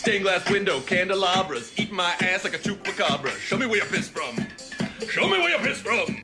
Stained glass window, candelabras, eating my ass like a chupacabra. Show me where you pissed from. Show me where you pissed from.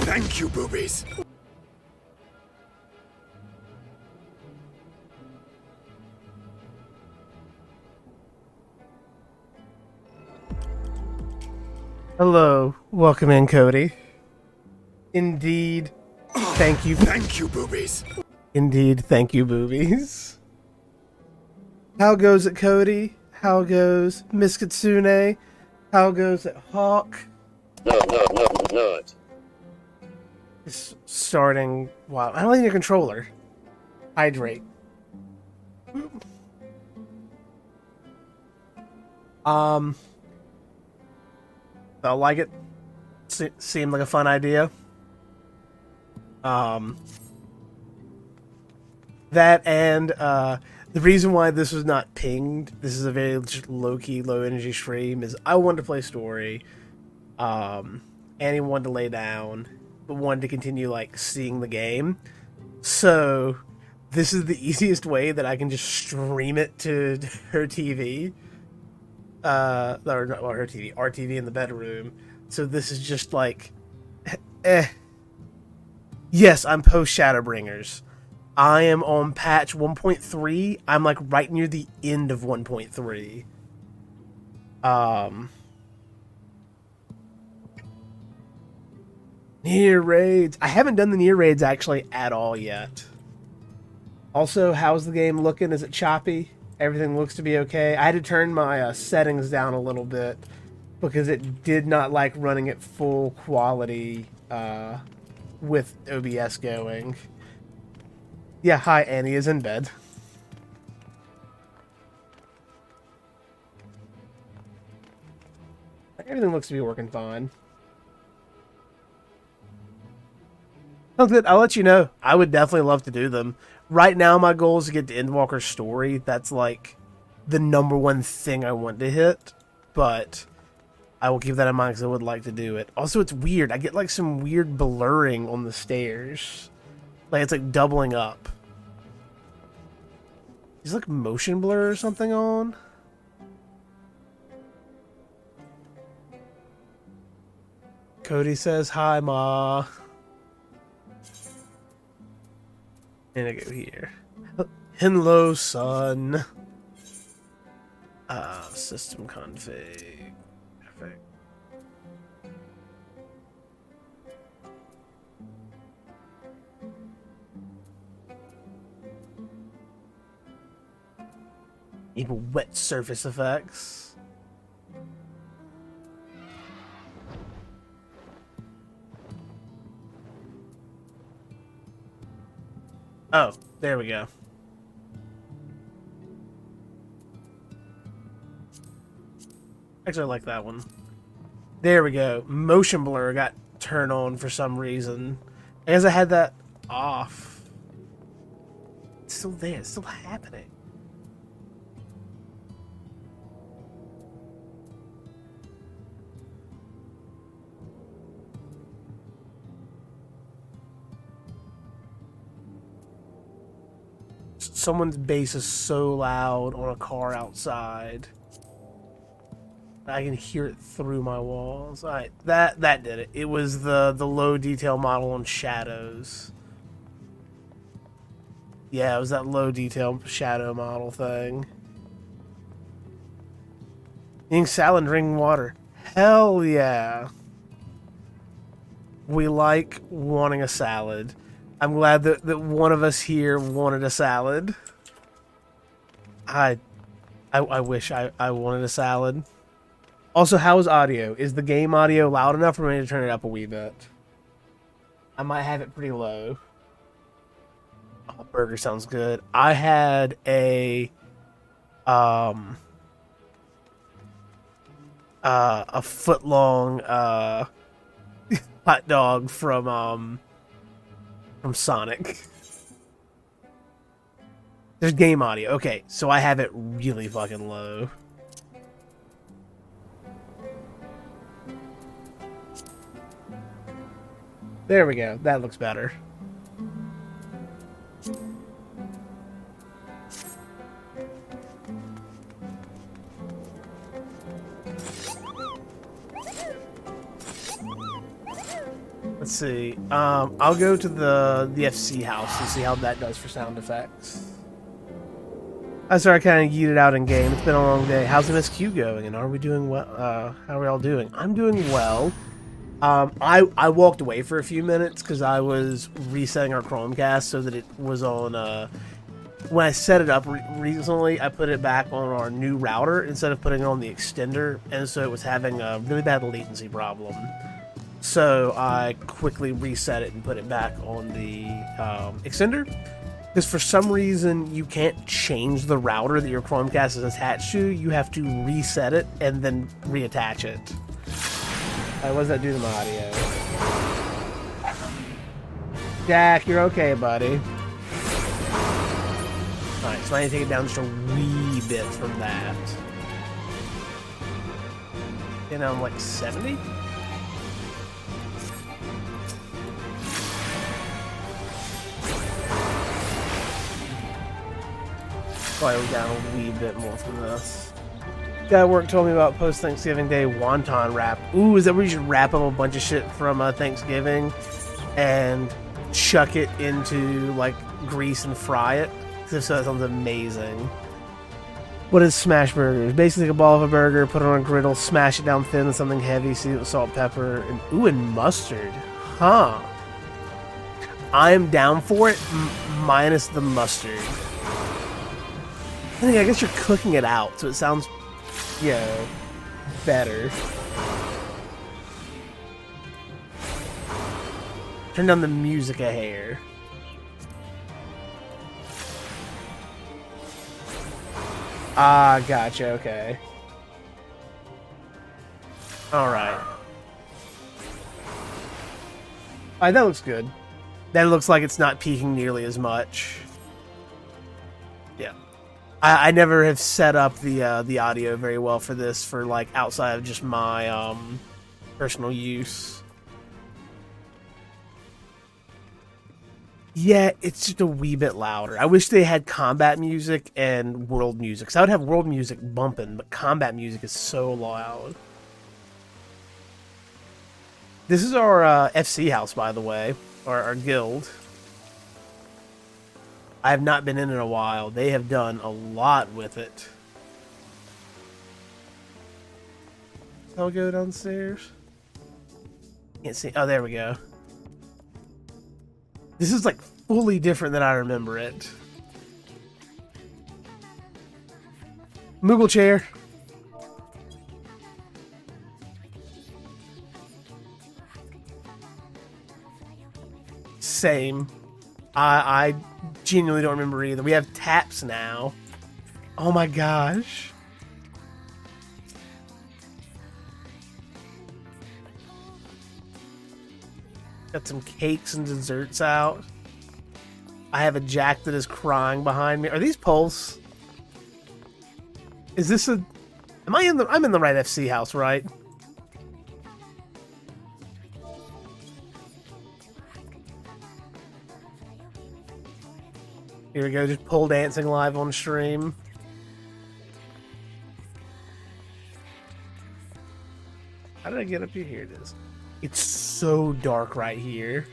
Thank you, boobies. Hello, welcome in, Cody. Indeed, thank you. Thank you, boobies. Indeed, thank you, boobies. How goes it, Cody? How goes Miss Kitsune? How goes it, Hawk? Not. It's starting. Wow, I don't need a controller. Hydrate. Felt like it. Seemed like a fun idea. That and the reason why this was not pinged, this is a very low-key, low-energy stream, is I wanted to play story. Annie wanted to lay down, but wanted to continue, like, seeing the game. So, this is the easiest way that I can just stream it to her TV. Or not her TV, our TV in the bedroom. So this is just like, Yes, I'm post Shadowbringers. I am on patch 1.3. I'm like right near the end of 1.3. Near raids. I haven't done the near raids actually at all yet. Also, how's the game looking? Is it choppy? Everything looks to be okay. I had to turn my settings down a little bit because it did not like running at full quality with OBS going. Yeah, hi, Annie is in bed. Everything looks to be working fine. Oh, good. I'll let you know. I would definitely love to do them. Right now, my goal is to get to Endwalker's story. That's, like, the #1 thing I want to hit. But I will keep that in mind because I would like to do it. Also, it's weird. I get, like, some weird blurring on the stairs. Like, it's, like, doubling up. Is, like, motion blur or something on? Cody says, hi, Ma. And I go here. Hello, son. System config. Perfect. Enable wet surface effects. Oh, there we go. Actually, I like that one. There we go. Motion blur got turned on for some reason. I guess I had that off. It's still there. It's still happening. Someone's bass is so loud on a car outside. I can hear it through my walls. All right, that did it. It was the low detail model on shadows. Yeah, it was that low detail shadow model thing. Eating salad and drinking water. Hell yeah. We like wanting a salad. I'm glad that one of us here wanted a salad. I wish I wanted a salad. Also, how is audio? Is the game audio loud enough for me to turn it up a wee bit? I might have it pretty low. Oh, burger sounds good. I had a foot long hot dog from Sonic. There's game audio. Okay, so I have it really fucking low. There we go. That looks better. Let's see. I'll go to the FC house and see how that does for sound effects. I kind of yeeted out in game. It's been a long day. How's MSQ going? And are we doing well? How are we all doing? I'm doing well. I walked away for a few minutes because I was resetting our Chromecast so that it was on. When I set it up recently, I put it back on our new router instead of putting it on the extender, and so it was having a really bad latency problem. So I quickly reset it and put it back on the extender. Because for some reason you can't change the router that your Chromecast is attached to. You have to reset it and then reattach it. What does that do to my audio? Jack, you're okay, buddy. Alright, so I need to take it down just a wee bit from that. And I'm like 70? Probably down a wee bit more from this. Guy at work told me about post-Thanksgiving Day wonton wrap. Ooh, is that where you should wrap up a bunch of shit from Thanksgiving and chuck it into, like, grease and fry it? Because if so, that sounds amazing. What is smash burgers? Basically, a ball of a burger, put it on a griddle, smash it down thin with something heavy, season it with salt, pepper, and mustard. Huh. I'm down for it, minus the mustard. I guess you're cooking it out, so it sounds, better. Turn down the music a hair. Ah, gotcha, okay. Alright. Alright, that looks good. That looks like it's not peaking nearly as much. Yeah. I never have set up the audio very well for this, for, like, outside of just my, personal use. Yeah, it's just a wee bit louder. I wish they had combat music and world music. So I would have world music bumping, but combat music is so loud. This is our FC house, by the way. Our guild. I have not been in a while. They have done a lot with it. I'll go downstairs. Can't see. Oh, there we go. This is like fully different than I remember it. Moogle chair. Same. I genuinely don't remember either. We have taps now. Oh my gosh. Got some cakes and desserts out. I have a jack that is crying behind me. Are these poles? Is this a... Am I in the... I'm in the right FC house, right? Here we go, just pole dancing live on stream. How did I get up here? Here it is. It's so dark right here.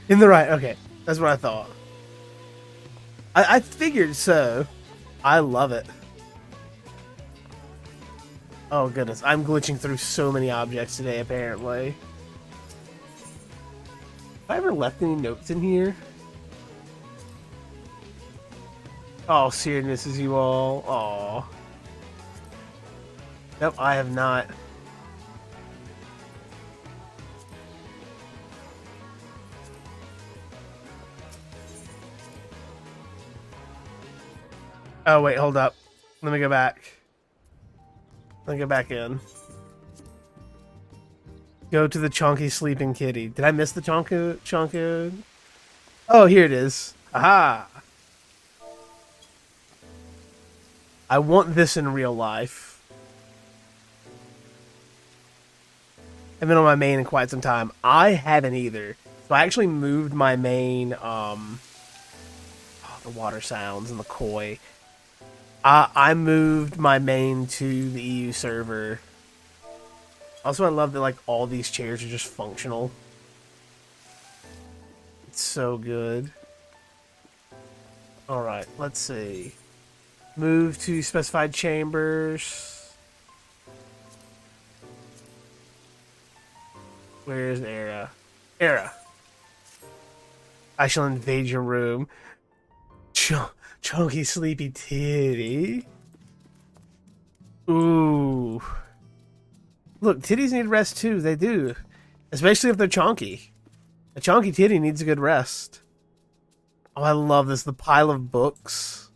In the right, okay. That's what I thought. I figured so. I love it. Oh goodness, I'm glitching through so many objects today, apparently. Have I ever left any notes in here? Oh, Seared misses you all. Aw. Nope, I have not. Oh, wait, hold up. Let me go back. Let me go back in. Go to the chonky sleeping kitty. Did I miss the chonky? Oh, here it is. Aha! I want this in real life. I've been on my main in quite some time. I haven't either. So I actually moved my main, the water sounds and the koi. I moved my main to the EU server. Also, I love that, like, all these chairs are just functional. It's so good. Alright, let's see. Move to specified chambers. Where's Era? Era. I shall invade your room. Chunky sleepy titty. Ooh. Look, titties need rest too. They do. Especially if they're chonky. A chonky titty needs a good rest. Oh, I love this. The pile of books.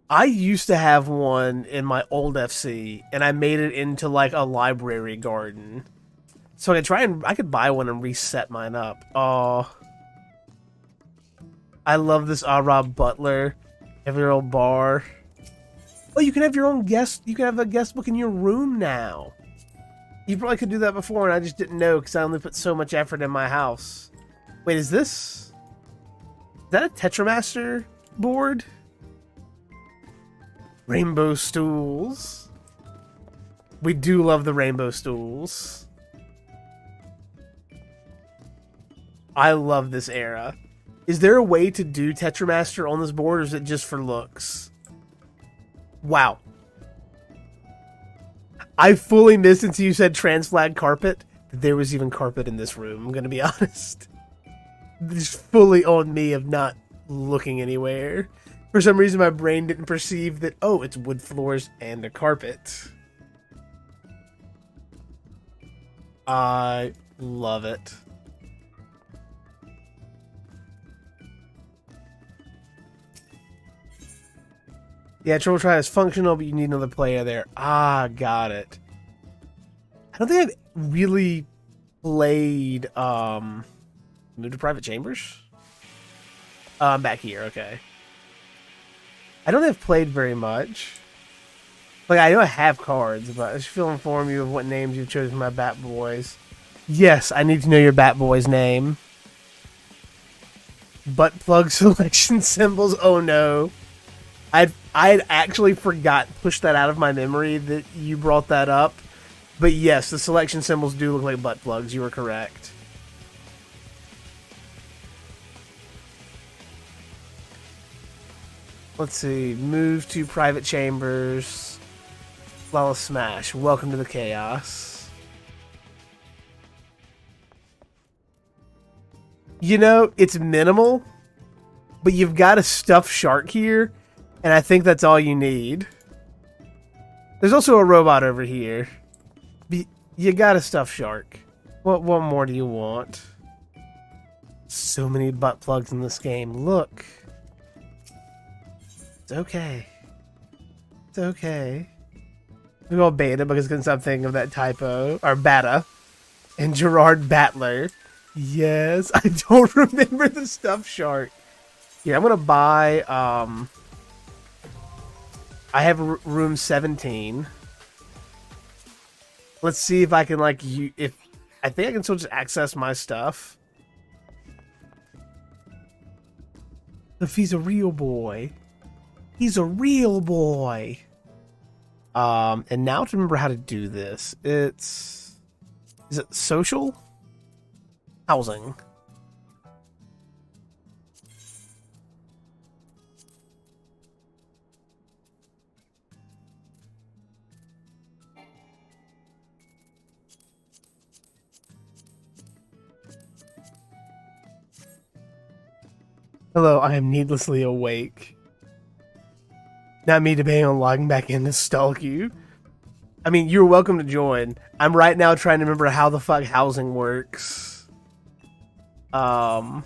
I used to have one in my old FC, and I made it into like a library garden. So I could buy one and reset mine up. Oh. I love this Rob Butler. Have your old bar. Oh, you can have your own guest. You can have a guest book in your room now. You probably could do that before, and I just didn't know because I only put so much effort in my house. Wait, is that a Tetramaster board? Rainbow stools. We do love the rainbow stools. I love this era. Is there a way to do Tetramaster on this board, or is it just for looks? Wow. I fully missed until you said trans-flag carpet that there was even carpet in this room, I'm going to be honest. Just fully on me of not looking anywhere. For some reason, my brain didn't perceive that, oh, it's wood floors and a carpet. I love it. Yeah, Troll Try is functional, but you need another player there. Ah, got it. I don't think I've really played, Move to Private Chambers? I'm back here, okay. I don't think I've played very much. Like, I know I have cards, but I just feel inform you of what names you've chosen for my Bat Boys. Yes, I need to know your Bat Boy's name. Butt plug selection symbols, oh no. I had actually pushed that out of my memory that you brought that up. But yes, the selection symbols do look like butt plugs. You were correct. Let's see. Move to private chambers. Lala Smash. Welcome to the chaos. You know, it's minimal, but you've got a stuffed shark here. And I think that's all you need. There's also a robot over here. You got a stuffed shark. What more do you want? So many butt plugs in this game. Look. It's okay. It's okay. We go beta because it's something of that typo. Or beta. And Gerard Battler. Yes, I don't remember the stuffed shark. Yeah, I'm gonna buy. I have room 17. Let's see if I can if I think I can still just access my stuff. If he's a real boy, he's a real boy. And now to remember how to do this, is it social? Housing. Hello, I am needlessly awake. Not me debating on logging back in to stalk you. I mean, you're welcome to join. I'm right now trying to remember how the fuck housing works. And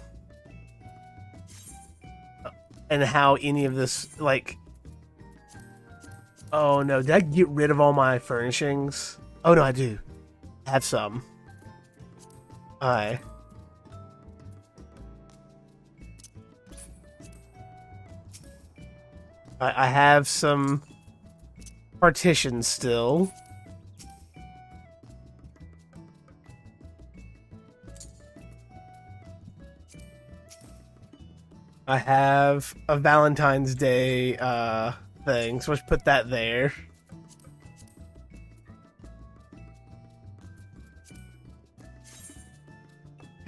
how any of this, like... Oh no, did I get rid of all my furnishings? Oh no, I do. I have some. Alright. I have some partitions still. I have a Valentine's Day thing, so let's put that there.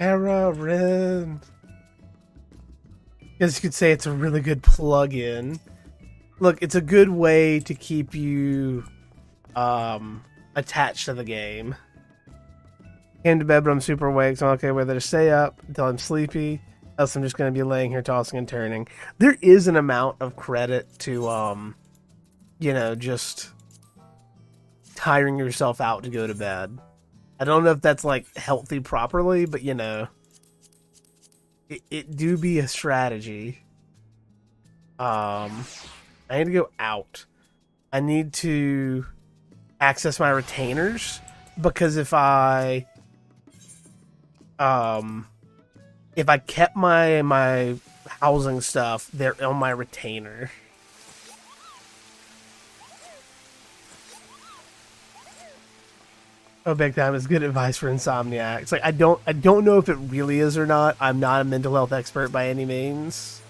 Aaron. Guess you could say it's a really good plug-in. Look, it's a good way to keep you attached to the game. Came to bed, but I'm super awake, so I'm okay whether to stay up until I'm sleepy, else I'm just going to be laying here tossing and turning. There is an amount of credit to, you know, just tiring yourself out to go to bed. I don't know if that's, like, healthy properly, but, you know, it do be a strategy. I need to go out. I need to access my retainers, because if I kept my housing stuff, they're on my retainer. Oh, big time is good advice for insomniacs. Like I don't know if it really is or not. I'm not a mental health expert by any means.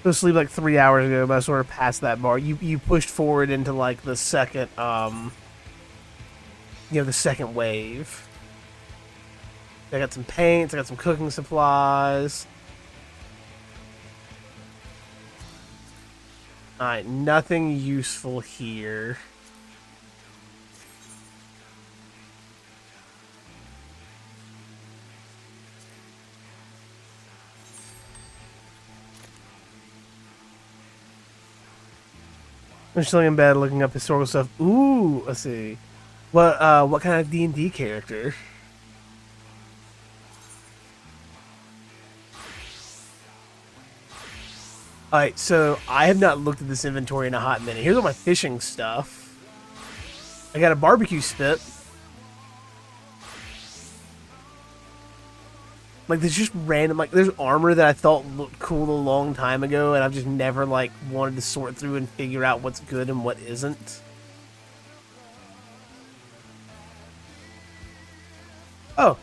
I was asleep like 3 hours ago, but I sort of passed that bar. You pushed forward into like the second, the second wave. I got some paints. I got some cooking supplies. All right, nothing useful here. I'm just laying in bed looking up historical stuff. Ooh, let's see. What kind of D&D character? Alright, so I have not looked at this inventory in a hot minute. Here's all my fishing stuff. I got a barbecue spit. Like, there's just random, like, there's armor that I thought looked cool a long time ago, and I've just never, like, wanted to sort through and figure out what's good and what isn't. Oh.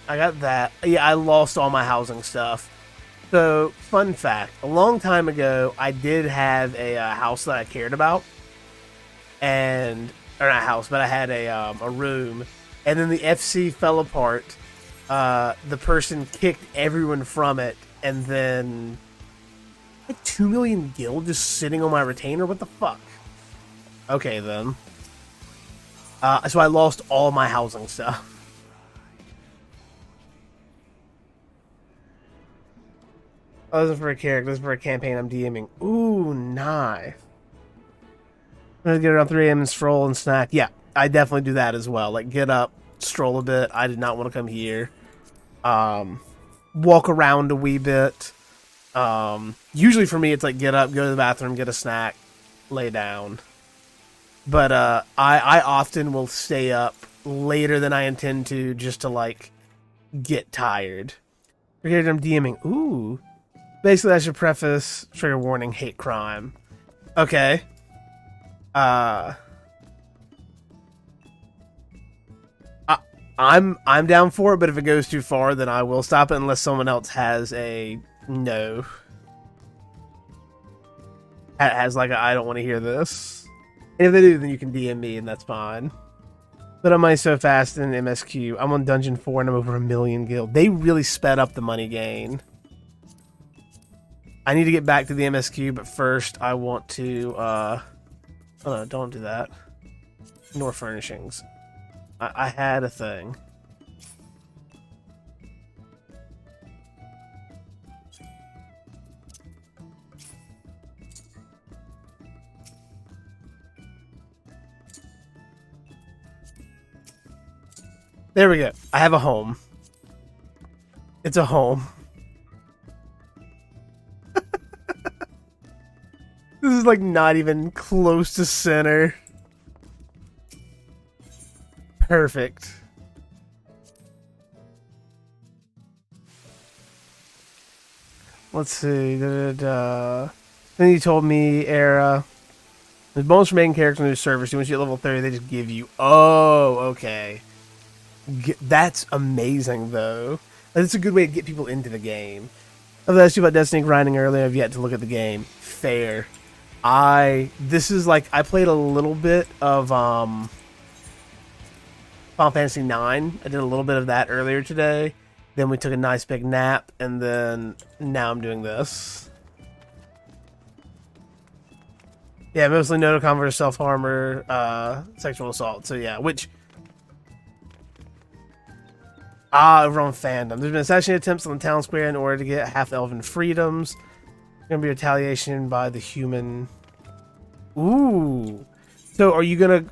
I got that. Yeah, I lost all my housing stuff. So, fun fact. A long time ago, I did have a house that I cared about. And, or not a house, but I had a room, and then the FC fell apart. The person kicked everyone from it, and then like 2 million gil just sitting on my retainer. What the fuck? Okay then. So I lost all my housing stuff. Oh, this is for a character. This is for a campaign I'm DMing. Ooh, nice. I'm gonna get around 3 a.m. and stroll and snack. Yeah, I definitely do that as well. Like, get up, stroll a bit. I did not want to come here. walk around a wee bit. Usually for me, it's like get up, go to the bathroom, get a snack, lay down. But I often will stay up later than I intend to just to like get tired. Forget I'm DMing. Ooh. Basically, I should preface trigger warning: hate crime. Okay. I'm down for it, but if it goes too far, then I will stop it unless someone else has a no. Has like a, I don't want to hear this. And if they do, then you can DM me, and that's fine. But I'm money so fast in MSQ. I'm on Dungeon 4 and I'm over 1 million guild. They really sped up the money gain. I need to get back to the MSQ, but first I want to, oh no, don't do that. Ignore furnishings. I had a thing. There we go. I have a home. It's a home. This is like not even close to center. Perfect. Let's see. Then you told me, Era. The bonus for making characters in new servers. Once you get level 30, they just give you. Oh, okay. That's amazing, though. That's a good way to get people into the game. I've asked you about Destiny grinding earlier. I've yet to look at the game. Fair. This is like I played a little bit of Final Fantasy IX. I did a little bit of that earlier today. Then we took a nice big nap, and then now I'm doing this. Yeah, mostly no convert, self-harm, or sexual assault. So yeah, which over on fandom. There's been assassination attempts on the town square in order to get half-elven freedoms. Gonna be retaliation by the human. Ooh. So are you gonna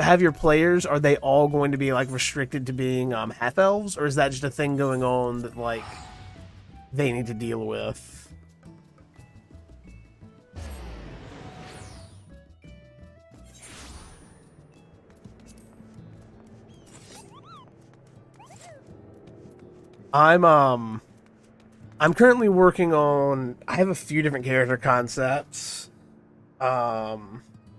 have your players? Are they all going to be like restricted to being half elves, or is that just a thing going on that like they need to deal with? I'm currently working on. I have a few different character concepts. I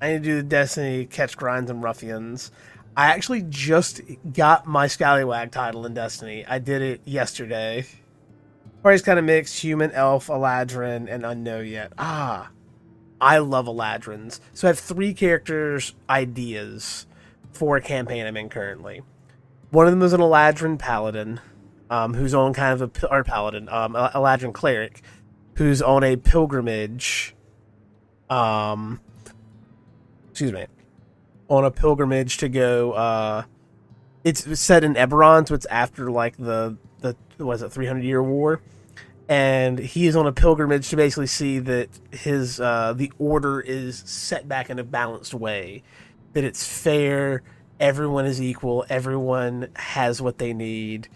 need to do the Destiny Catch Grinds and Ruffians. I actually just got my Scallywag title in Destiny. I did it yesterday. Party's kind of mixed: human, elf, Eladrin, and unknown yet. I love Eladrins. So I have 3 characters ideas for a campaign I'm in currently. One of them is an Eladrin paladin. Who's on kind of a paladin, Eladrin cleric, who's on a pilgrimage. Excuse me, on a pilgrimage to go. It's set in Eberron, so it's after like the 300-year war, and he is on a pilgrimage to basically see that his the order is set back in a balanced way, that it's fair, everyone is equal, everyone has what they need.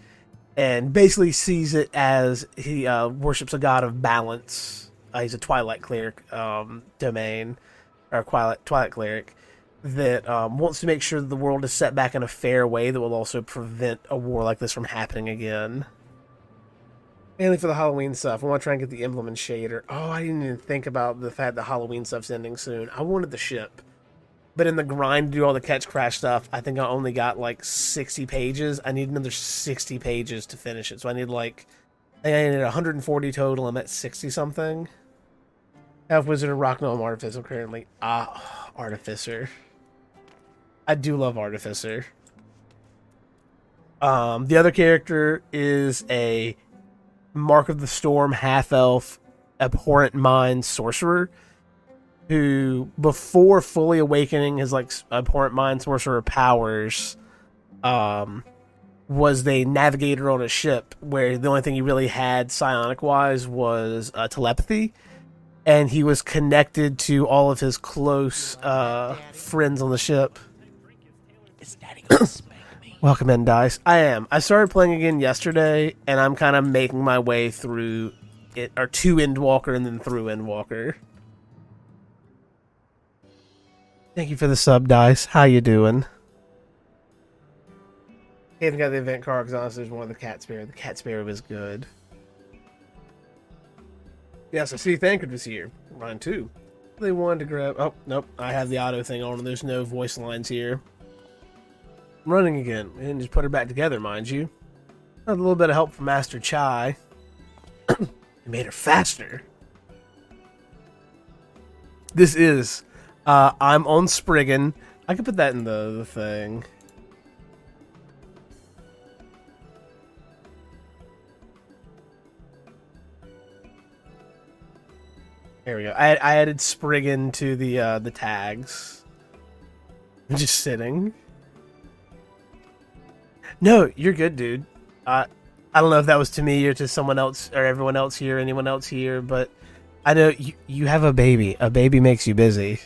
And basically sees it as he worships a god of balance. He's a Twilight cleric domain, or Twilight cleric, that wants to make sure that the world is set back in a fair way that will also prevent a war like this from happening again. Mainly for the Halloween stuff. I want to try and get the emblem and shader. Oh, I didn't even think about the fact that Halloween stuff's ending soon. I wanted the ship. But in the grind to do all the catch crash stuff, I think I only got like 60 pages. I need another 60 pages to finish it. So I need like, I need 140 total. I'm at 60 something. Elf Wizard and Rock Gnome Artificer currently. Artificer. I do love Artificer. The other character is a Mark of the Storm half-elf abhorrent mind sorcerer, who, before fully awakening his like abhorrent mind sorcerer powers, was the navigator on a ship where the only thing he really had psionic wise was telepathy, and he was connected to all of his close friends on the ship. Is Daddy gonna spank me? Welcome in, Dice. I am. I started playing again yesterday, and I'm kind of making my way through it, or to Endwalker and then through Endwalker. Thank you for the sub, Dice. How you doing? I haven't got the event card because honestly, there's one of the Cat Sparrow. The Cat Sparrow was good. Yes, I see Thancred was here. Mine too. They wanted to grab... Oh, nope. I have the auto thing on, and there's no voice lines here. I'm running again. And just put her back together, mind you. A little bit of help from Master Chai. It made her faster. This is... I'm on Spriggan. I could put that in the thing. There we go. I added Spriggan to the tags. I'm just sitting. No, you're good, dude. I don't know if that was to me or to someone else or everyone else here, anyone else here, but I know you have a baby. A baby makes you busy.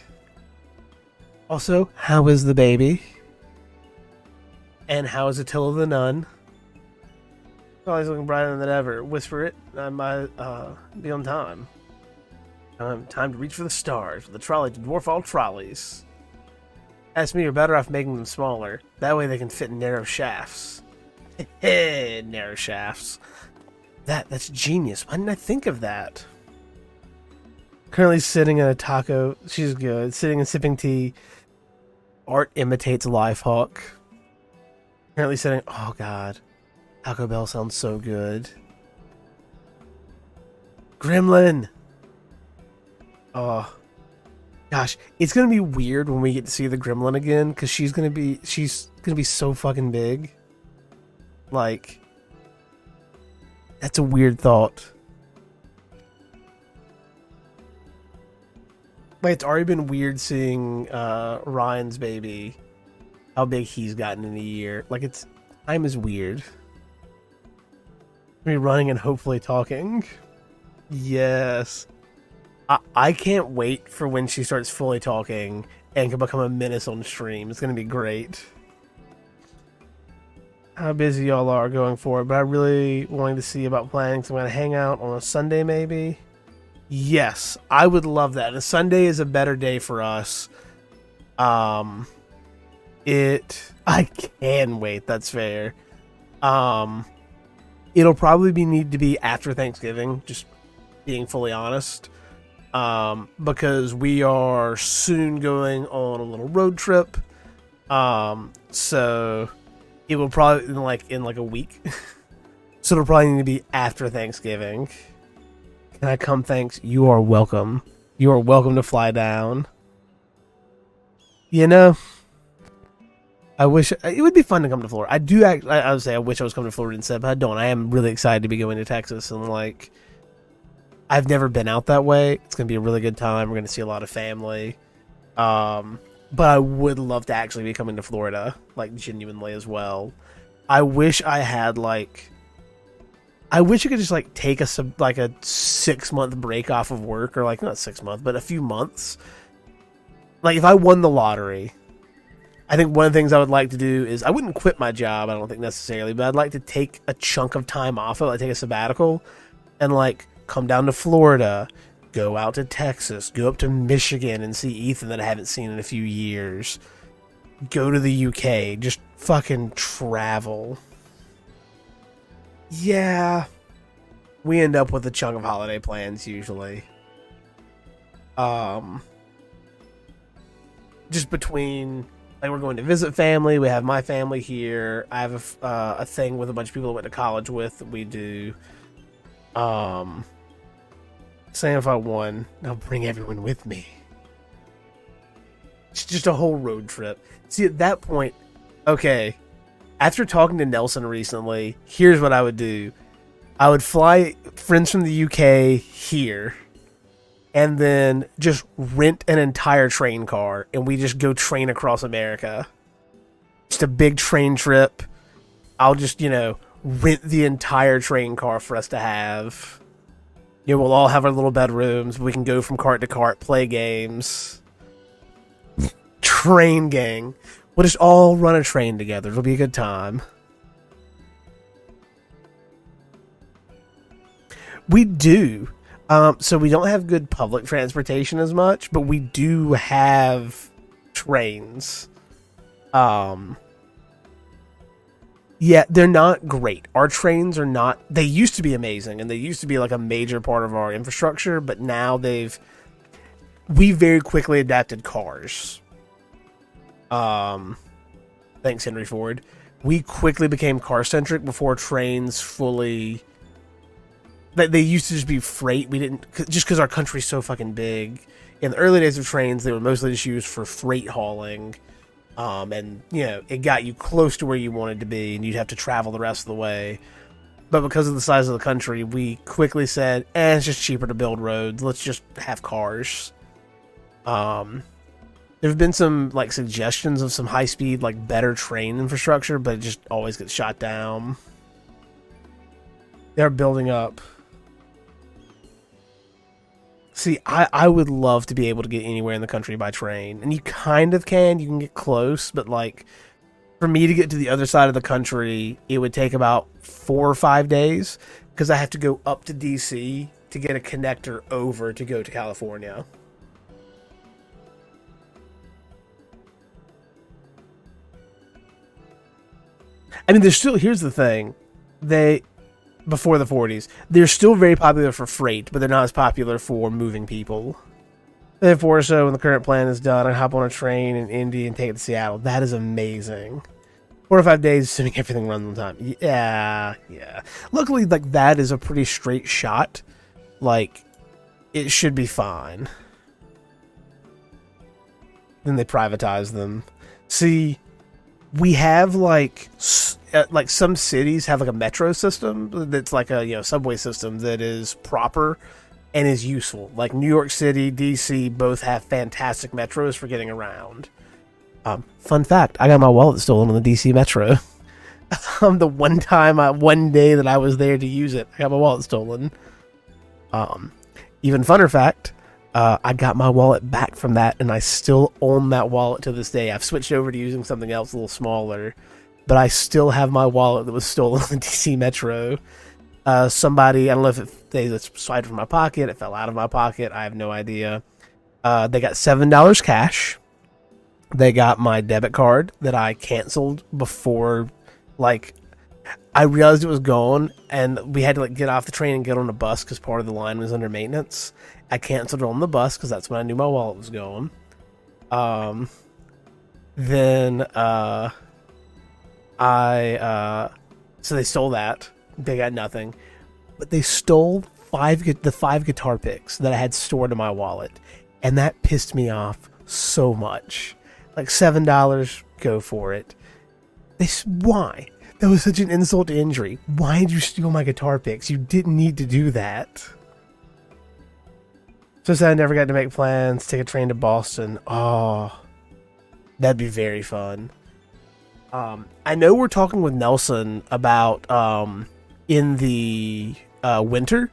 Also, how is the baby? And how is Attila the Nun? Always looking brighter than ever. Whisper it. I might be on time. Time to reach for the stars with the trolley to dwarf all trolleys. Ask me, you're better off making them smaller. That way they can fit in narrow shafts. Narrow shafts. That's genius. Why didn't I think of that? Currently sitting in a taco. She's good. Sitting and sipping tea. Art imitates Lifehawk. Currently sitting... Oh, God. Taco Bell sounds so good. Gremlin! Oh. Gosh. It's gonna be weird when we get to see the Gremlin again, because she's gonna be so fucking big. Like... That's a weird thought. Like, it's already been weird seeing Ryan's baby, how big he's gotten in a year. Like, time is weird. Me running and hopefully talking. Yes. I can't wait for when she starts fully talking and can become a menace on stream. It's going to be great. How busy y'all are going forward, but I really wanting to see about planning, so I'm going to hang out on a Sunday maybe. Yes, I would love that. And Sunday is a better day for us. I can wait, that's fair. It'll probably need to be after Thanksgiving, just being fully honest. Because we are soon going on a little road trip. So it will probably in like a week. So it'll probably need to be after Thanksgiving. Can I come? Thanks. You are welcome. You are welcome to fly down. You know, I wish it would be fun to come to Florida. I would say I wish I was coming to Florida instead, but I don't. I am really excited to be going to Texas, and like, I've never been out that way. It's gonna be a really good time. We're gonna see a lot of family. But I would love to actually be coming to Florida, like genuinely as well. I wish I had I wish I could just take a 6-month break off of work, or not 6 months, but a few months. Like if I won the lottery, I think one of the things I would like to do is I wouldn't quit my job. I don't think necessarily, but I'd like to take a chunk of time off. I'd like to take a sabbatical and come down to Florida, go out to Texas, go up to Michigan and see Ethan that I haven't seen in a few years. Go to the UK, just fucking travel. Yeah, we end up with a chunk of holiday plans usually. Just between we're going to visit family. We have my family here. I have a thing with a bunch of people I went to college with that we do. Saying if I won, I'll bring everyone with me. It's just a whole road trip. See, at that point, okay. After talking to Nelson recently, here's what I would do. I would fly friends from the UK here, and then just rent an entire train car, and we just go train across America. Just a big train trip. I'll just, rent the entire train car for us to have. We'll all have our little bedrooms. We can go from cart to cart, play games. Train gang. We'll just all run a train together. It'll be a good time. We do. So we don't have good public transportation as much, but we do have trains. Yeah, they're not great. Our trains are not... They used to be amazing, and they used to be like a major part of our infrastructure, but now we very quickly adapted cars. Thanks, Henry Ford. We quickly became car-centric before trains fully... They used to just be freight. We didn't... Just because our country's so fucking big. In the early days of trains, they were mostly just used for freight hauling. And, you know, it got you close to where you wanted to be, and you'd have to travel the rest of the way. But because of the size of the country, we quickly said, it's just cheaper to build roads. Let's just have cars. There have been some, like, suggestions of some high-speed, like, better train infrastructure, but it just always gets shot down. They're building up. See, I would love to be able to get anywhere in the country by train. And you kind of can. You can get close. But, like, for me to get to the other side of the country, it would take about 4 or 5 days. Because I have to go up to D.C. to get a connector over to go to California. I mean, here's the thing. Before the 40s, they're still very popular for freight, but they're not as popular for moving people. Therefore, so when the current plan is done, I hop on a train in Indy and take it to Seattle. That is amazing. 4 or 5 days, assuming everything runs on time. Yeah. Luckily, like, that is a pretty straight shot. Like, it should be fine. Then they privatize them. See, we have, like some cities have, like, a metro system that's like a, you know, subway system that is proper and is useful. Like, New York City, D.C. both have fantastic metros for getting around. Fun fact, I got my wallet stolen on the D.C. metro. The one day that I was there to use it, I got my wallet stolen. Even funner fact, I got my wallet back from that, and I still own that wallet to this day. I've switched over to using something else a little smaller, but I still have my wallet that was stolen in the DC Metro. Somebody, I don't know if they swiped from my pocket, it fell out of my pocket, I have no idea. They got $7 cash. They got my debit card that I canceled before, like, I realized it was gone, and we had to, like, get off the train and get on a bus because part of the line was under maintenance. I canceled it on the bus because that's when I knew my wallet was going. So they stole that. They got nothing. But they stole the 5 guitar picks that I had stored in my wallet. And that pissed me off so much. Like, $7, go for it. Why? That was such an insult to injury. Why did you steal my guitar picks? You didn't need to do that. So sad I never got to make plans, take a train to Boston. Oh, that'd be very fun. I know we're talking with Nelson about in the winter,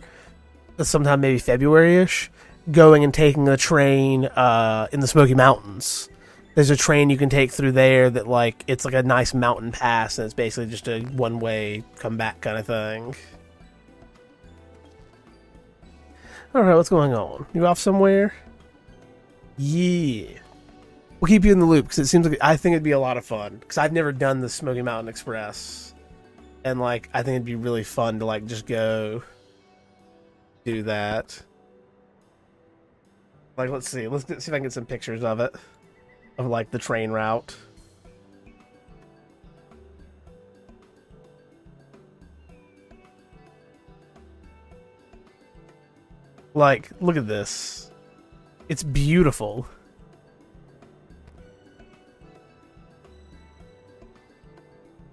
sometime maybe February-ish, going and taking a train in the Smoky Mountains. There's a train you can take through there that, like, it's like a nice mountain pass, and it's basically just a one-way come-back kind of thing. Alright, what's going on? You off somewhere? Yeah. We'll keep you in the loop, because it seems like, I think it'd be a lot of fun. Because I've never done the Smoky Mountain Express. And, like, I think it'd be really fun to, like, just go do that. Like, let's see. Let's see if I can get some pictures of it. Of, like, the train route. Like, look at this. It's beautiful.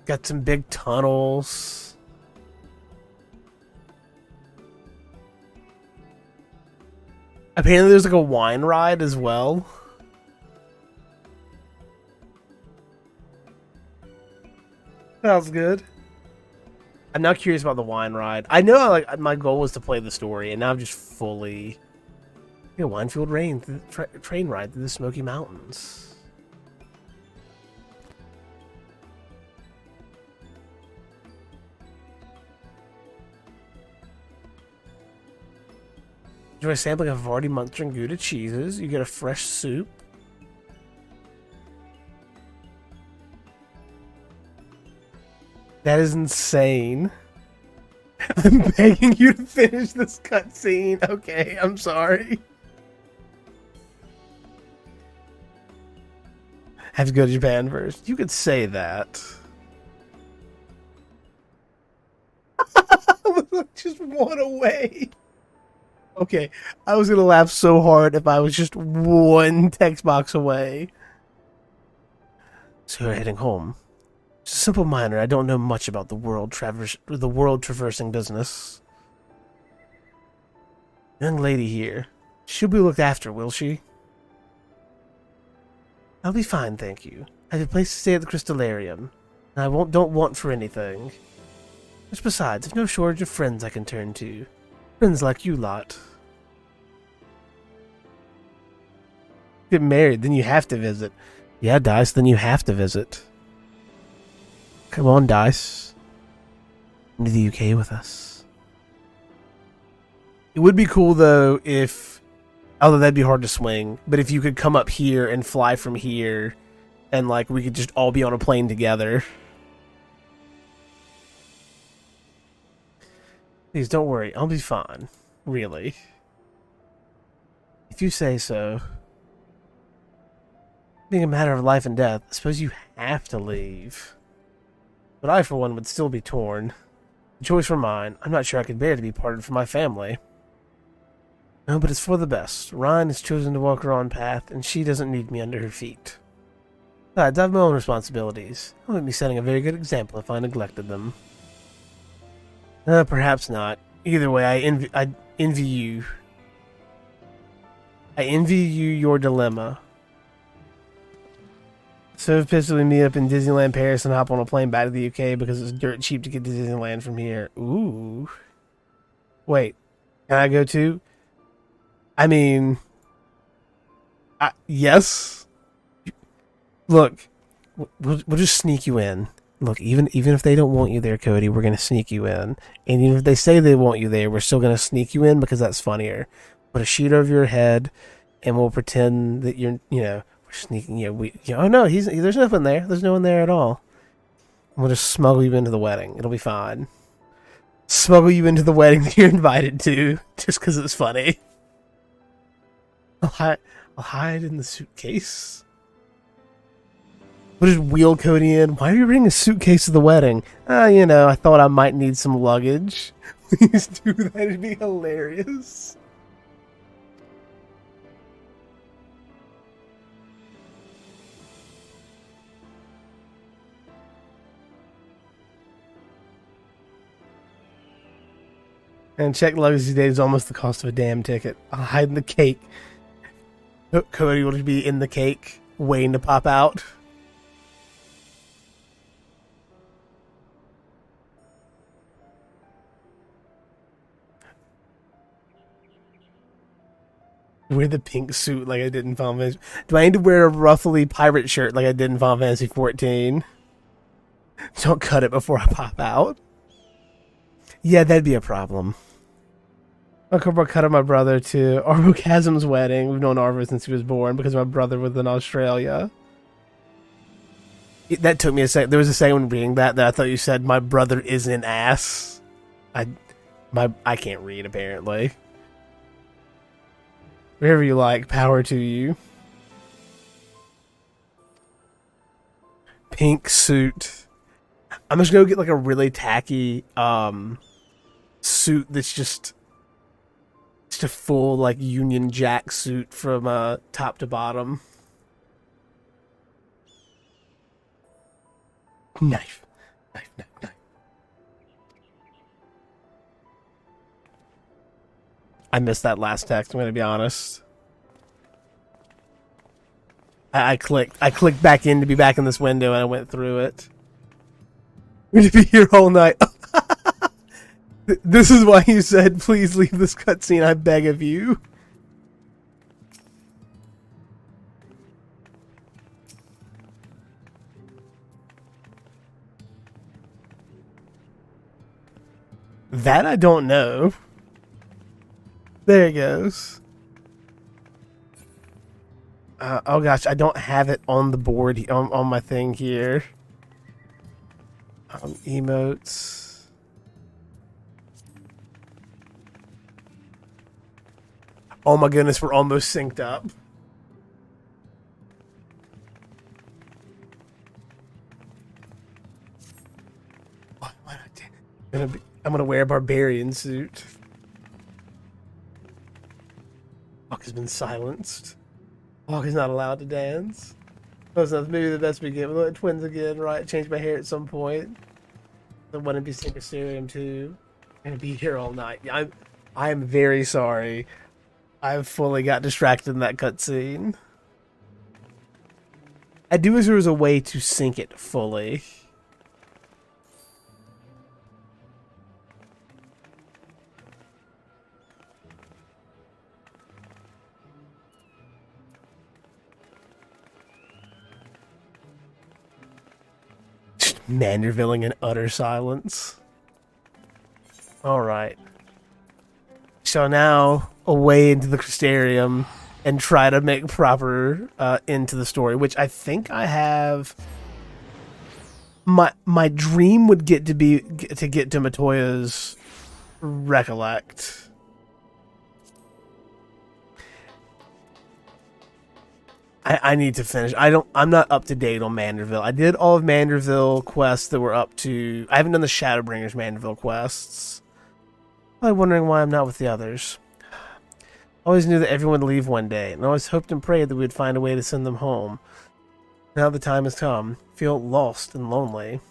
Got some big tunnels. Apparently there's like a wine ride as well. Sounds good. I'm now curious about the wine ride. I know, like, my goal was to play the story, and now I'm just fully... You know, Winefield Rain, train ride through the Smoky Mountains. Enjoy a sampling of already Munster and Gouda cheeses. You get a fresh soup. That is insane. I'm begging you to finish this cutscene. Okay, I'm sorry. Have to go to Japan first. You could say that. Just one away. Okay, I was gonna laugh so hard if I was just one text box away. So you're heading home. It's a simple miner. I don't know much about the world traversing business. Young lady here. She'll be looked after, will she? I'll be fine, thank you. I have a place to stay at the Crystallarium, and I don't want for anything. Which besides, I've no shortage of friends I can turn to. Friends like you lot. Get married, then you have to visit. Yeah, Dice, then you have to visit. Come on, Dice. Come to the UK with us. It would be cool, though, if... Although that'd be hard to swing. But if you could come up here and fly from here, and, like, we could just all be on a plane together. Please, don't worry. I'll be fine. Really. If you say so. Being a matter of life and death, I suppose you have to leave. But I, for one, would still be torn. The choice were mine. I'm not sure I could bear to be parted from my family. No, but it's for the best. Ryan has chosen to walk her own path, and she doesn't need me under her feet. Besides, I have my own responsibilities. I wouldn't be setting a very good example if I neglected them. Perhaps not. Either way, I envy you. I envy you your dilemma. So pissed we meet up in Disneyland Paris and hop on a plane back to the UK because it's dirt cheap to get to Disneyland from here. Ooh. Wait. Can I go too? I mean... yes? Look. We'll just sneak you in. Look, even if they don't want you there, Cody, we're going to sneak you in. And even if they say they want you there, we're still going to sneak you in because that's funnier. Put a sheet over your head and we'll pretend that you're, we're sneaking you. Oh no, there's nothing there. There's no one there at all. We'll just smuggle you into the wedding. It'll be fine. Smuggle you into the wedding that you're invited to, just because it's funny. I'll hide in the suitcase. We'll just wheel Cody in. Why are you bringing a suitcase to the wedding? I thought I might need some luggage. Please do that. It'd be hilarious. And check luggage these days is almost the cost of a damn ticket. I'll hide in the cake. Cody will just be in the cake, waiting to pop out. Wear the pink suit like I did in Final Fantasy. Do I need to wear a ruffly pirate shirt like I did in Final Fantasy XIV? Don't cut it before I pop out. Yeah, that'd be a problem. I'll cut my brother to Arvo Chasm's wedding. We've known Arvo since he was born because my brother was in Australia. That took me a second. There was a second when reading that I thought you said my brother is an ass. I can't read apparently. Whatever you like, power to you. Pink suit. I'm just gonna get like a really tacky suit that's just a full like Union Jack suit from top to bottom. Knife. I missed that last text, I'm gonna be honest. I clicked back in to be back in this window and I went through it. We're gonna be here all night. This is why you said, please leave this cutscene, I beg of you. That I don't know. There it goes. Oh gosh, I don't have it on the board on my thing here. Emotes. Oh my goodness, we're almost synced up. I'm gonna wear a barbarian suit. Hawk has been silenced. Hawk is not allowed to dance. Oh, so that's maybe the best we get. We'll let twins again, right? Change my hair at some point. I want to be Synchrosterium too. I'm gonna be here all night. I am very sorry. I've fully got distracted in that cutscene. I do wish there was a way to sync it fully. Mandervilling in utter silence. Alright. So now, away into the Crystarium and try to make proper into the story, which I think I have... My dream would get to Matoya's Recollect. I need to finish. I'm not up to date on Manderville. I did all of Manderville quests that were up to... I haven't done the Shadowbringers Manderville quests. I'm wondering why I'm not with the others. Always knew that everyone would leave one day, and always hoped and prayed that we'd find a way to send them home. Now the time has come. Feel lost and lonely.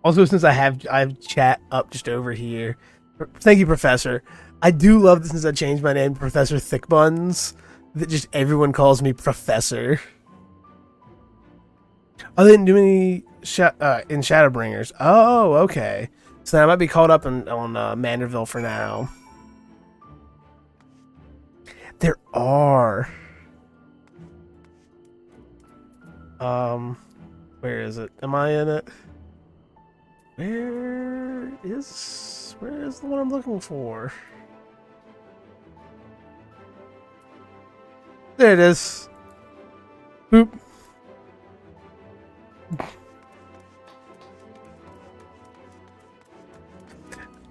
Also, since I have chat up just over here, thank you, Professor. I do love that since I changed my name to Professor Thickbuns, that just everyone calls me Professor. Oh, they didn't do any in Shadowbringers. Oh, okay. So then I might be caught up on Manderville for now. There are. Where is it? Am I in it? Where is the one I'm looking for? There it is. Boop.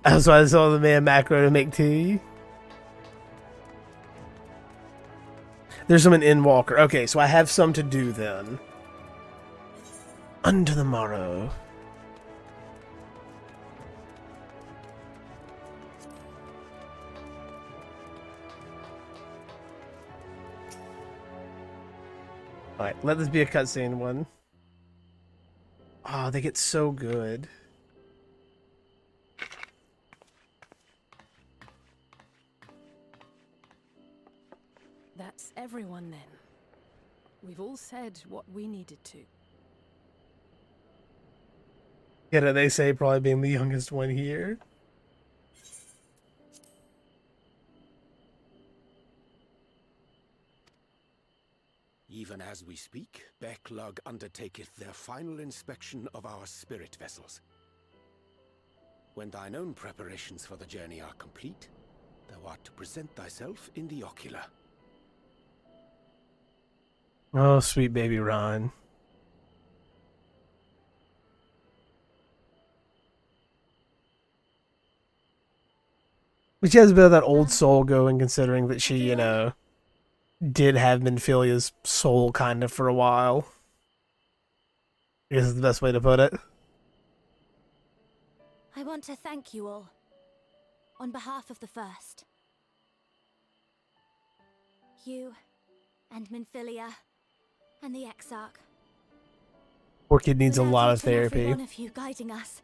That's why I saw the man macro to make tea. There's some in Endwalker. Okay, so I have some to do then. Unto the morrow. Alright, let this be a cutscene one. Oh, they get so good. That's everyone then. We've all said what we needed to. Yeah, they say probably being the youngest one here. Even as we speak, Backlog undertaketh their final inspection of our spirit vessels. When thine own preparations for the journey are complete, thou art to present thyself in the ocular. Oh, sweet baby Ron. But she has a bit of that old soul going, considering that she, you know, did have Minfilia's soul kind of for a while. I guess is the best way to put it. I want to thank you all, on behalf of the First. You, and Minfilia, and the Exarch. Poor kid needs a Without lot of each and every therapy. one of you guiding us,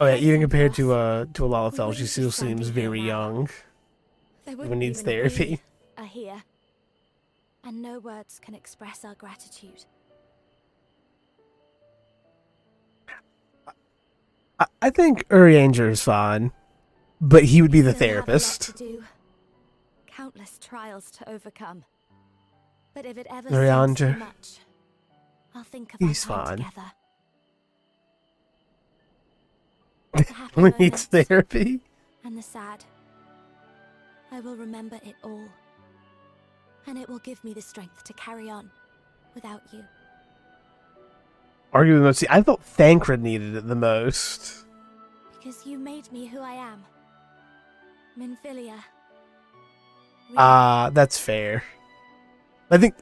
Oh yeah, even compared to us, Lalafell, she still seems very young. there Everyone wouldn't be needs when therapy. we are here, and no words can express our gratitude. I think Urianger is fine, but he would be the Still have a lot therapist. to do. Countless trials to overcome. But if it ever Ariandra. seems too much, I'll think of our He's time fine. together. The happy When he needs moments therapy. and the sad. I will remember it all. And it will give me the strength to carry on without you. Arguably the most. See, I thought Thancred needed it the most. Because you made me who I am. Minfilia. That's fair. I think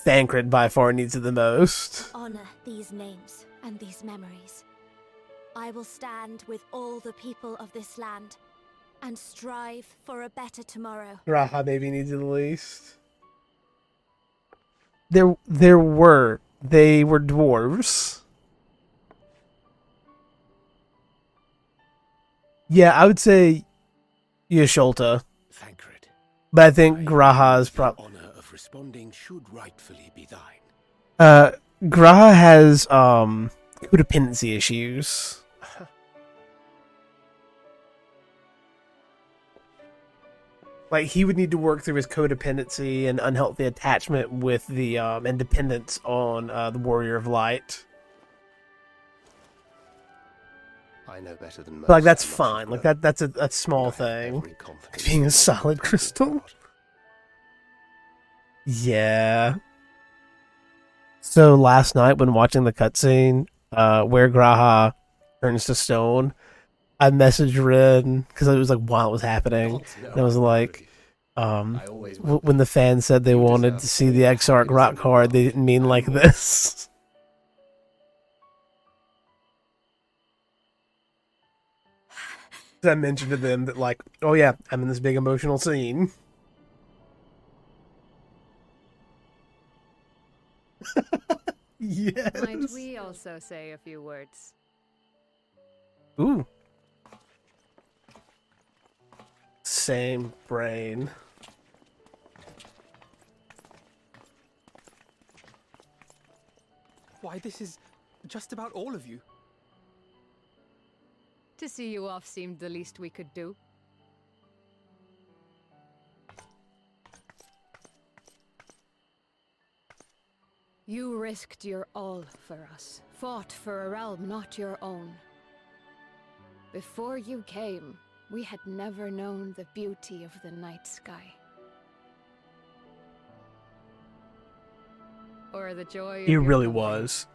Thancred by far needs it the most. Honor these names and these memories. I will stand with all the people of this land and strive for a better tomorrow. Raha maybe needs it the least. They were dwarves. Yeah, I would say Yasholta, Thancred, but I think Graha's the probably. honor of responding should rightfully be thine. Graha has codependency issues. Like, he would need to work through his codependency and unhealthy attachment with the independence on the Warrior of Light. I know better than most. But, like, that's how much fine. you've Like, learned. that's a small I have thing. every confidence Being a in solid you. crystal. Yeah. So last night when watching the cutscene where Graha turns to stone, I messaged Rin because it was like while it was happening, and I was like, I always will. when the fans said they wanted to see the Exarch rock card, they didn't mean like this. I mentioned to them that, like, oh yeah, I'm in this big emotional scene. Yes. Might we also say a few words? Ooh. Same brain. Why, this is just about all of you. To see you off seemed the least we could do. You risked your all for us, fought for a realm not your own. Before you came, we had never known the beauty of the night sky. Or the joy of It your really company. was.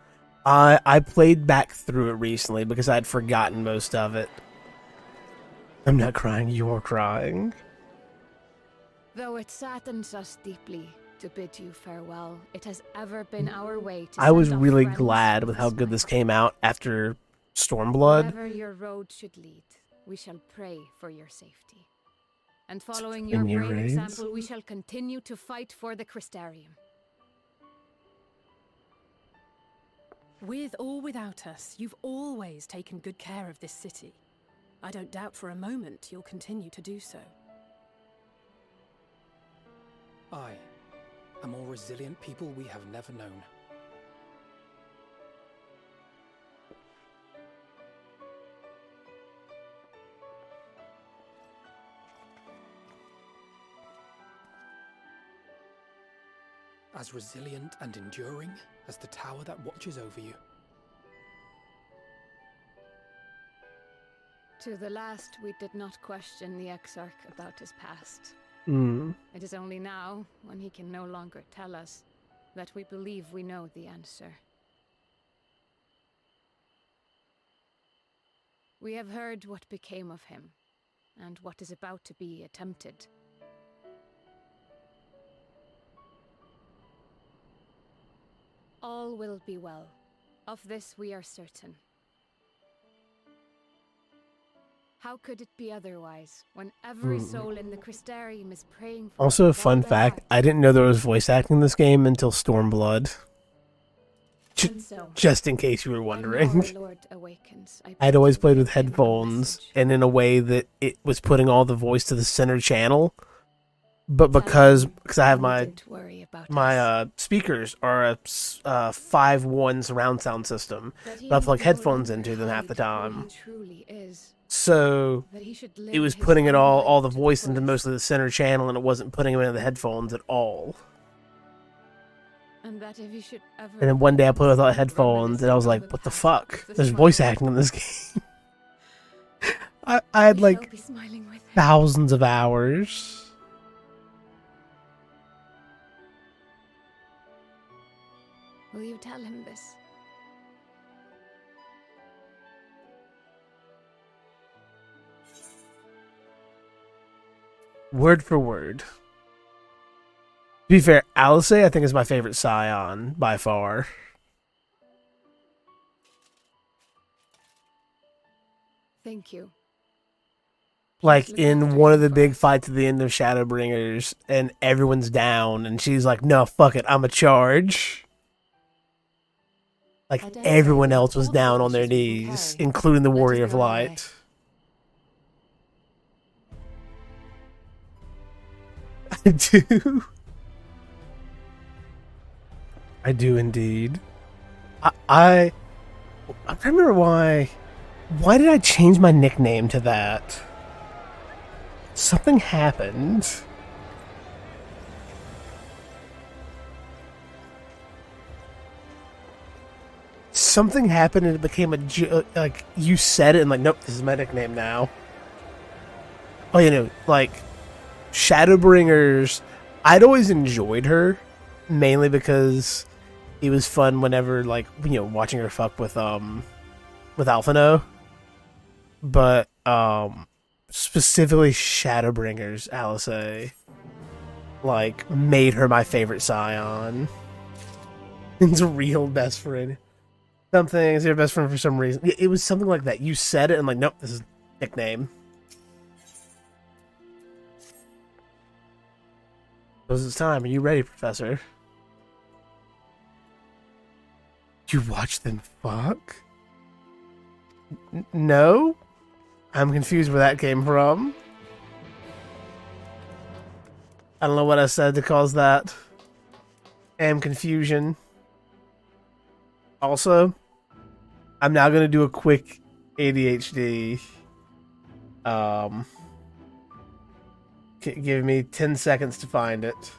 I played back through it recently because I'd forgotten most of it. I'm not crying, you're crying. Though it saddens us deeply to bid you farewell, it has ever been our way to I was send off really friends glad of with the how good this smile. came out after Stormblood. Wherever your road should lead, we shall pray for your safety. And following your In your brave raids? example, we shall continue to fight for the Crystarium. With or without us, you've always taken good care of this city. I don't doubt for a moment you'll continue to do so. I, a more resilient people we have never known. As resilient and enduring as the tower that watches over you. To the last, we did not question the Exarch about his past. Mm. It is only now, when he can no longer tell us, that we believe we know the answer. We have heard what became of him, and what is about to be attempted. All will be well. Of this we are certain. How could it be otherwise, when every soul in the Crystarium is praying for Also, a what fun they fact, are? I didn't know there was voice acting in this game until Stormblood. And so, Just in case you were when wondering. our Lord awakens, I I'd pray always you played with give him a headphones message. and in a way that it was putting all the voice to the center channel. but because I have my Don't worry about us. speakers are a 5.1 surround sound system, That he but I plug will headphones into them half the hide who time. he truly is. So That he should it live was his putting it own all the life to voice into fullest. mostly the center channel, and it wasn't putting them into the headphones at all. And that if he should ever And then one day I put it without start headphones, and I was reminiscing like, of "What the past fuck? with a There's smile voice on acting in his this game." I had We like shall be smiling with him. thousands of hours. Will you tell him this? Word for word. To be fair, Alice, I think, is my favorite Scion by far. Thank you. Like Look in after one him of the for big us. fights at the end of Shadowbringers, and everyone's down, and she's like, "No, fuck it, I'm a charge." Like I don't everyone know else was all the down on their wishes we can knees, carry. including the Let us Warrior of go our way. Light. I do. I do indeed. I remember why. Why did I change my nickname to that? Something happened. Something happened and it became like you said it and like, nope, this is my nickname now. Oh, you know, like Shadowbringers. I'd always enjoyed her, mainly because it was fun whenever, like, you know, watching her fuck with Alphino. But specifically Shadowbringers, Alice, like, made her my favorite Scion. It's a real best friend. Something is your best friend for some reason. It was something like that. You said it and like, nope, this is nickname. So it's time. Are you ready, Professor? You watch them fuck? No? I'm confused where that came from. I don't know what I said to cause that. Confusion. Also, I'm now going to do a quick ADHD. Give me 10 seconds to find it.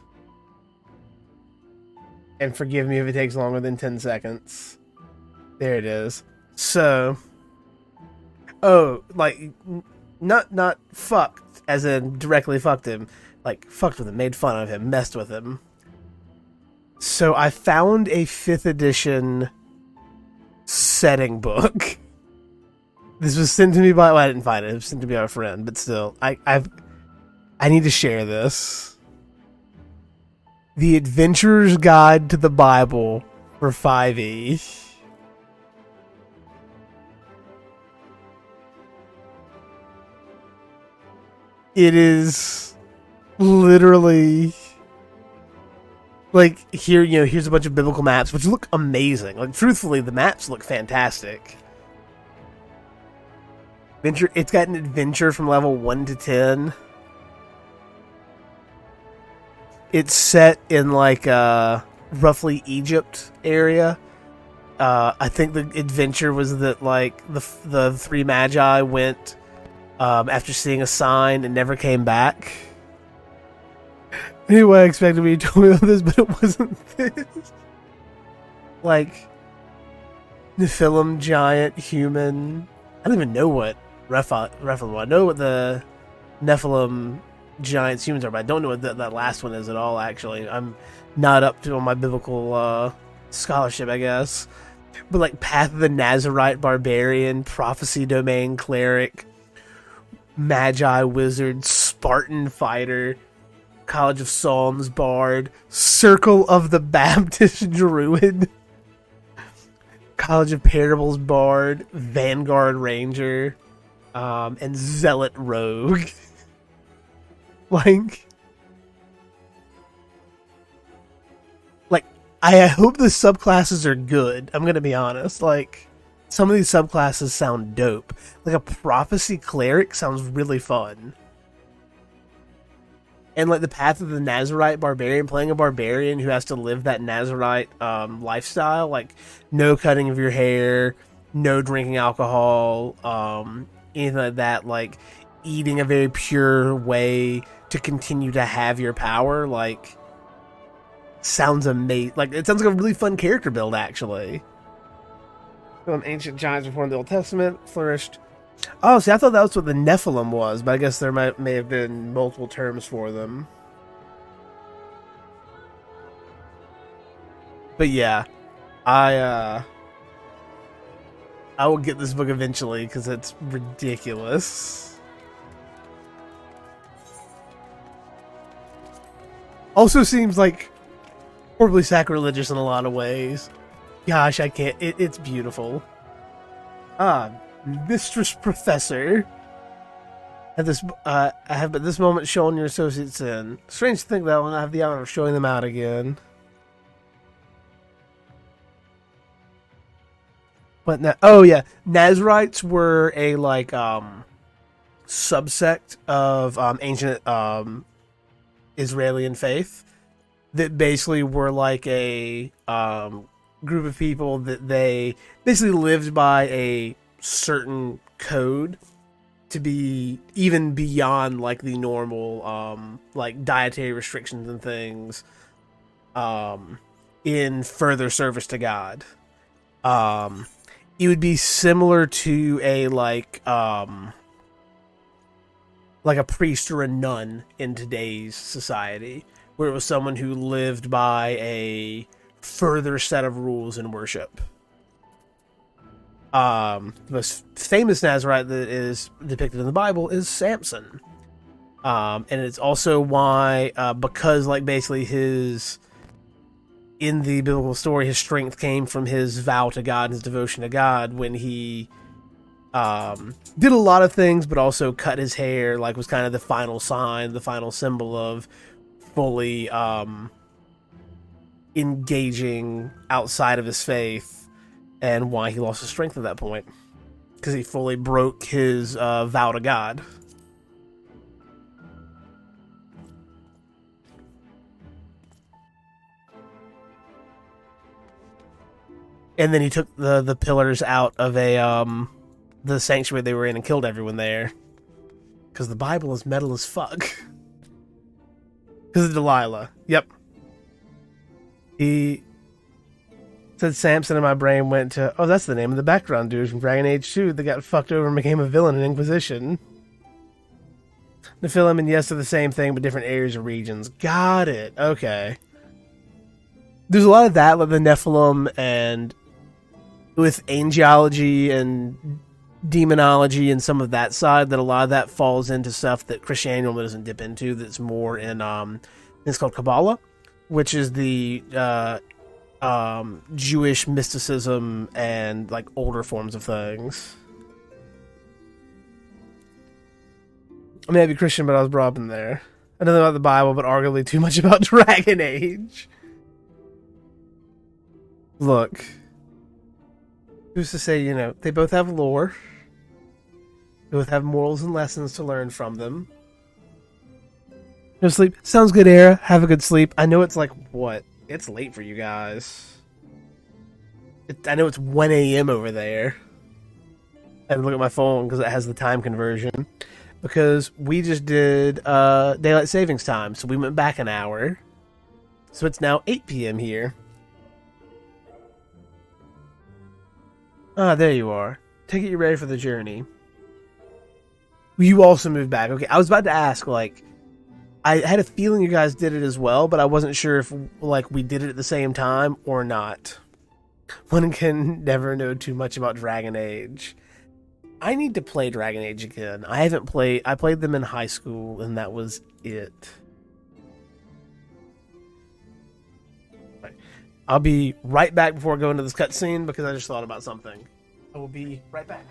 And forgive me if it takes longer than 10 seconds. There it is. So, like, not fucked, as in directly fucked him. Like, fucked with him, made fun of him, messed with him. So I found a 5th edition setting book. This was sent to me by, well, I didn't find it. It was sent to me by a friend, but still, I need to share this. The Adventurer's Guide to the Bible for 5e. It is literally like, here, you know, here's a bunch of biblical maps, which look amazing. Like, truthfully, the maps look fantastic. It's got an adventure from level 1 to 10. It's set in, like, roughly Egypt area. I think the adventure was that, like, the 3 magi went after seeing a sign and never came back. Anyway, I expected me to tell me about this, but it wasn't this. Like, Nephilim, giant, human. I don't even know what Rephilim. I know what the Nephilim, giants, humans are, but I don't know what that last one is at all, actually. I'm not up to my biblical scholarship, I guess. But, like, Path of the Nazarite Barbarian, Prophecy Domain Cleric, Magi Wizard, Spartan Fighter, College of Psalms Bard, Circle of the Baptist Druid, College of Parables Bard, Vanguard Ranger, and Zealot Rogue. Like, I hope the subclasses are good. I'm gonna be honest. Like, some of these subclasses sound dope. Like, a Prophecy Cleric sounds really fun. and like the path of the Nazarite barbarian, playing a barbarian who has to live that Nazarite lifestyle, like no cutting of your hair, no drinking alcohol, anything like that, like eating a very pure way to continue to have your power, like sounds amazing. Like it sounds like a really fun character build, actually. Ancient giants before the Old Testament flourished. Oh, see, I thought that was what the Nephilim was, but I guess there may have been multiple terms for them. But yeah, I will get this book eventually because it's ridiculous. Also seems like horribly sacrilegious in a lot of ways. Gosh, I can't. It's beautiful. Mistress Professor. I have at this moment shown your associates in. Strange to think that when I have the honor of showing them out again. But now, oh yeah, Nazarites were a like subsect of ancient Israeli faith that basically were like a group of people that they basically lived by a certain code to be even beyond like the normal like dietary restrictions and things in further service to God. It would be similar to a like a priest or a nun in today's society, where it was someone who lived by a further set of rules in worship. The most famous Nazarite that is depicted in the Bible is Samson. And it's also why, because like basically in the biblical story, his strength came from his vow to God and his devotion to God when he did a lot of things, but also cut his hair, like was kind of the final sign, the final symbol of fully engaging outside of his faith, and why he lost his strength at that point. Because he fully broke his vow to God. And then he took the pillars out of the sanctuary they were in and killed everyone there. Because the Bible is metal as fuck. Because of Delilah. Yep. He said Samson, and my brain went to, oh, that's the name of the background dude from Dragon Age 2 that got fucked over and became a villain in Inquisition. Nephilim and yes are the same thing, but different areas or regions. Got it. Okay. There's a lot of that, like the Nephilim, and with angelology and demonology and some of that side, that a lot of that falls into stuff that Christianity normally doesn't dip into, that's more in, it's called Kabbalah, which is the Jewish mysticism and like older forms of things. I mean, I'd be Christian, but I was brought up in there. I don't know about the Bible, but arguably too much about Dragon Age. Look, who's to say, you know, they both have lore. They both have morals and lessons to learn from them. No sleep. Sounds good, Era. Have a good sleep. I know it's like, what? It's late for you guys. I know it's 1 a.m. over there. I had to look at my phone because it has the time conversion. Because we just did daylight savings time, so we went back an hour. So it's now 8 p.m. here. Ah, there you are. Take it you're ready for the journey. You also moved back. Okay, I was about to ask, like, I had a feeling you guys did it as well, but I wasn't sure if, like, we did it at the same time or not. One can never know too much about Dragon Age. I need to play Dragon Age again. I played them in high school, and that was it. I'll be right back before I go into this cutscene because I just thought about something. I will be right back.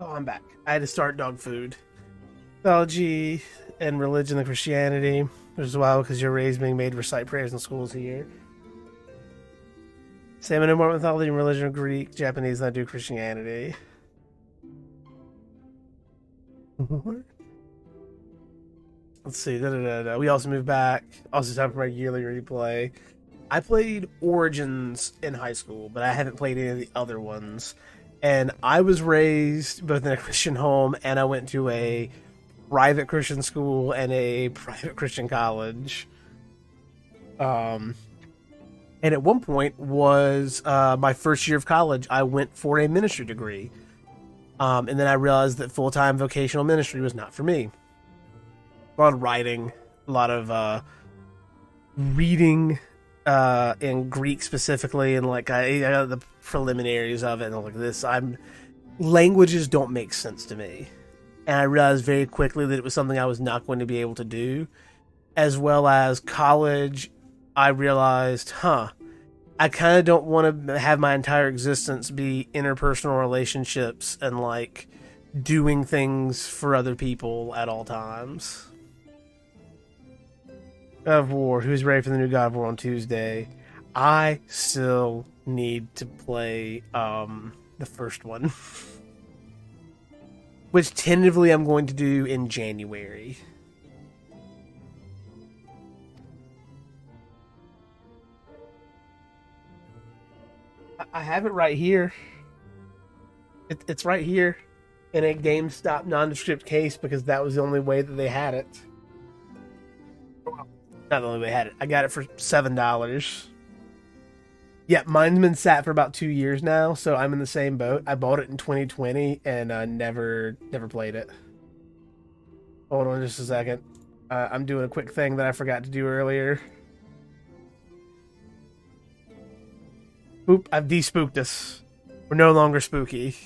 Oh, I'm back. I had to start dog food. Theology and religion and Christianity, which is wild because you're raised being made to recite prayers in schools here. Same in more mythology and religion, Greek, Japanese, and I do Christianity. Let's see. We also moved back. Also time for my yearly replay. I played Origins in high school, but I haven't played any of the other ones. And I was raised both in a Christian home, and I went to a private Christian school and a private Christian college. And at one point was my first year of college, I went for a ministry degree. And then I realized that full-time vocational ministry was not for me. A lot of writing, a lot of reading in Greek specifically, and like I got the preliminaries of it, and like this, languages don't make sense to me. And I realized very quickly that it was something I was not going to be able to do. As well as college, I realized, I kind of don't want to have my entire existence be interpersonal relationships and like doing things for other people at all times. God of War, who's ready for the new God of War on Tuesday? I still need to play the first one. Which tentatively I'm going to do in January. I have it right here. It's right here in a GameStop nondescript case because that was the only way that they had it. Not the only way they had it. I got it for $7. Yeah, mine's been sat for about 2 years now, so I'm in the same boat. I bought it in 2020 and never played it. Hold on just a second. I'm doing a quick thing that I forgot to do earlier. Oop, I've de-spooked us. We're no longer spooky.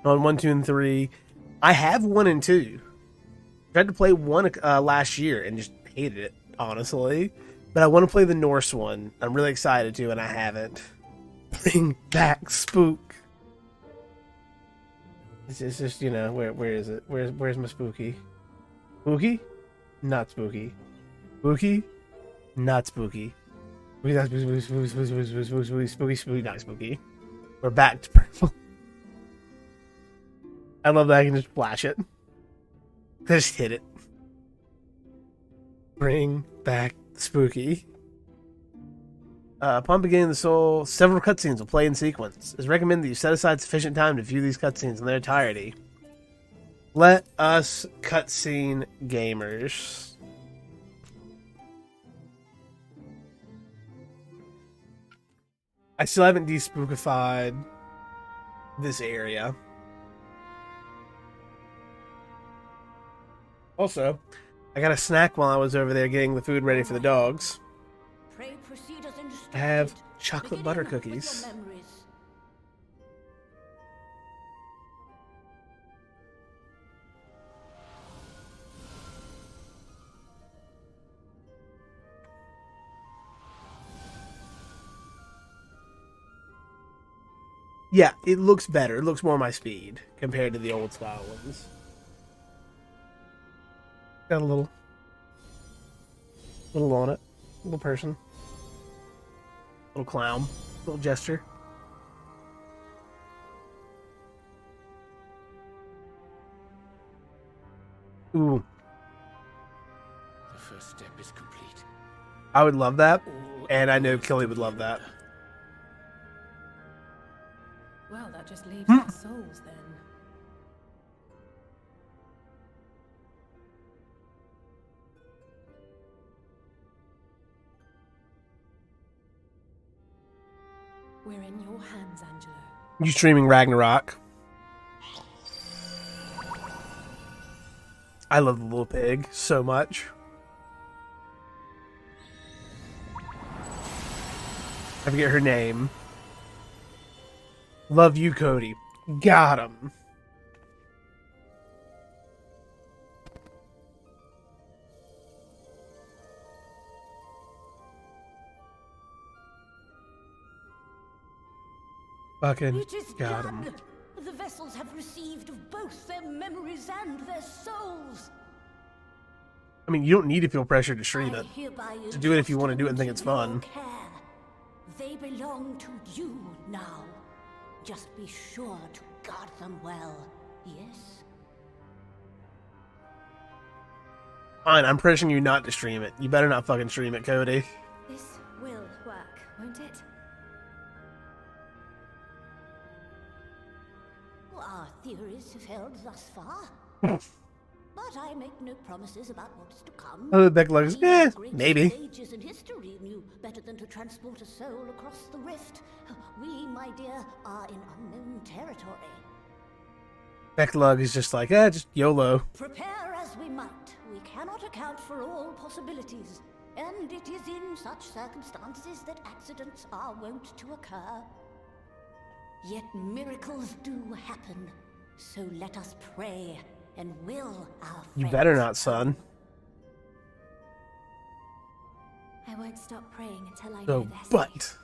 On 1, 2, and 3. I have 1 and 2. Tried to play 1 last year and just hated it, honestly. But I want to play the Norse one. I'm really excited to, and I haven't. Bring back Spook. It's just, you know, where is it? Where's my spooky? Spooky? Not spooky. Spooky? Not spooky. Spooky, not spooky, spooky, not spooky. We're back to purple. I love that I can just flash it. Just hit it. Bring back spooky. Upon beginning the soul, several cutscenes will play in sequence. It's recommended that you set aside sufficient time to view these cutscenes in their entirety. Let us cutscene gamers. I still haven't despookified this area. Also, I got a snack while I was over there getting the food ready for the dogs. I have chocolate butter cookies. Yeah, it looks better. It looks more my speed compared to the old style ones. Got a little on it. Little person. Little clown. Little gesture. Ooh. The first step is complete. I would love that. And I know Killy would love that. Well, that just leaves our souls then. We're in your hands, Angelo. You streaming Ragnarok. I love the little pig so much. I forget her name. Love you, Cody. Got him. Fucking It is got done! him. The vessels have received of both their memories and their souls. I mean, you don't need to feel pressure to stream I it. hereby Just do it if you want to do it and think entrust it's them fun. into your care. They belong to you now. Just be sure to guard them well. Yes? Fine, I'm pressuring you not to stream it. You better not fucking stream it, Cody. This will work, won't it? Our theories have held thus far. But I make no promises about what's to come. Oh, Becklug's, Even the greatest maybe. sages in history knew better than to transport a soul across the rift. We, my dear, are in unknown territory. Becklug is just like, just YOLO. Prepare as we might, we cannot account for all possibilities. And it is in such circumstances that accidents are wont to occur. Yet miracles do happen. So let us pray and will our You friends better not, son. I won't stop praying until I know So, they're safe. but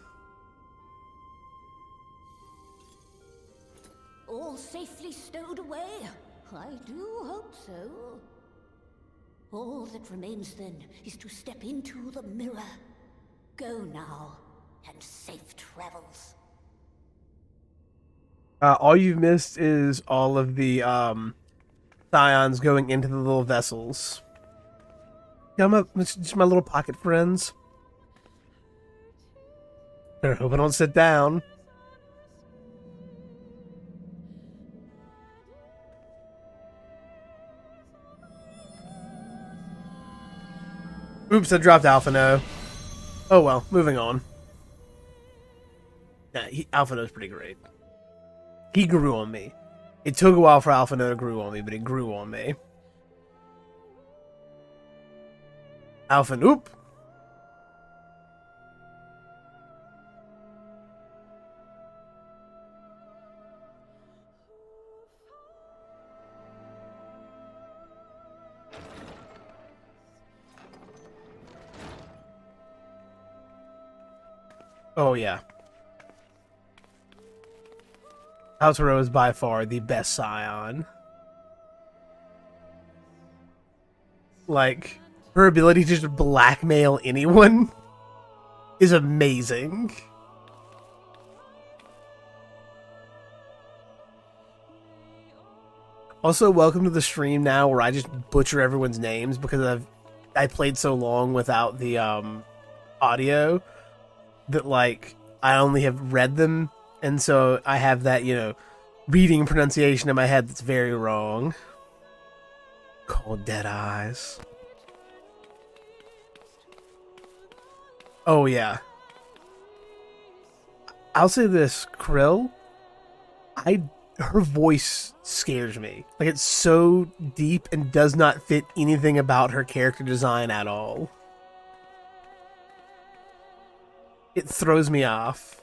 all safely stowed away? I do hope so. All that remains then is to step into the mirror. Go now, and safe travels. all you've missed is all of the scions going into the little vessels. Yeah, it's just my little pocket friends. Better hope I don't sit down. Oops, I dropped Alphino. Oh well, moving on. Yeah, Alphino's pretty great. He grew on me. It took a while for Alphino to grow on me, but it grew on me. Alphinoop. Oh yeah. Altero is by far the best scion. Like, her ability to just blackmail anyone is amazing. Also, welcome to the stream now where I just butcher everyone's names because I played so long without the audio that, like, I only have read them, and so I have that, reading pronunciation in my head that's very wrong. Cold dead eyes. Oh, yeah. I'll say this, Krill, her voice scares me. Like, it's so deep and does not fit anything about her character design at all. It throws me off.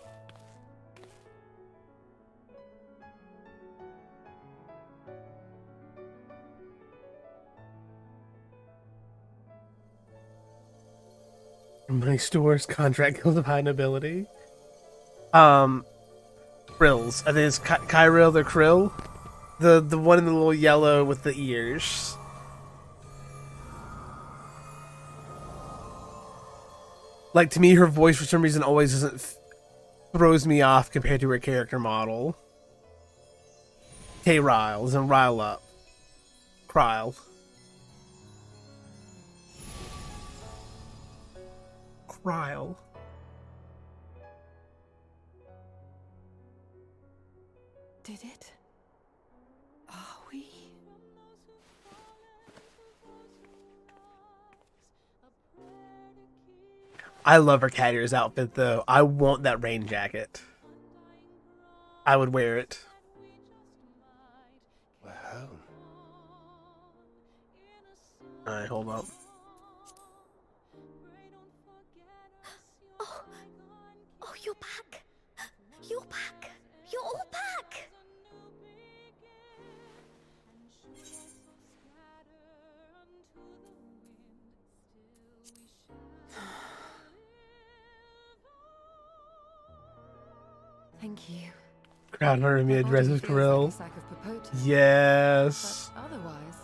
Money stores, contract guild of high nobility. Krills. I think it's Kyril or Krill. The one in the little yellow with the ears. Like, to me, her voice for some reason always doesn't throws me off compared to her character model. K-Riles and Rile Up. Kryle. Kryle. Did it? Are we? I love her cat ears outfit, though. I want that rain jacket. I would wear it. We're home. Alright, hold up. Oh, you're back. You're back. You're all back. Thank you. Crown her me My a dress body of feels like a krill. sack of potatoes. Yes. But otherwise,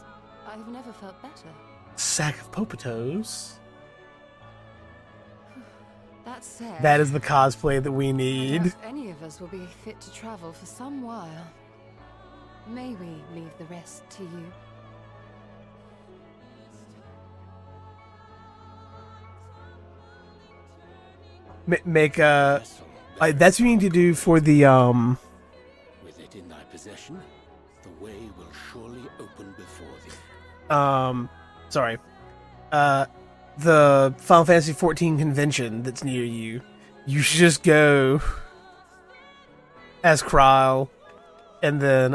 I've never felt better. Sack of potatoes. That said, That is the cosplay that we I need. doubt any of us will be fit to travel for some while. May we leave the rest to you? Make a. That's what you need to do for the With it in thy possession, the way will surely open before thee. Sorry. The Final Fantasy XIV convention that's near you. You should just go as Kryle, and then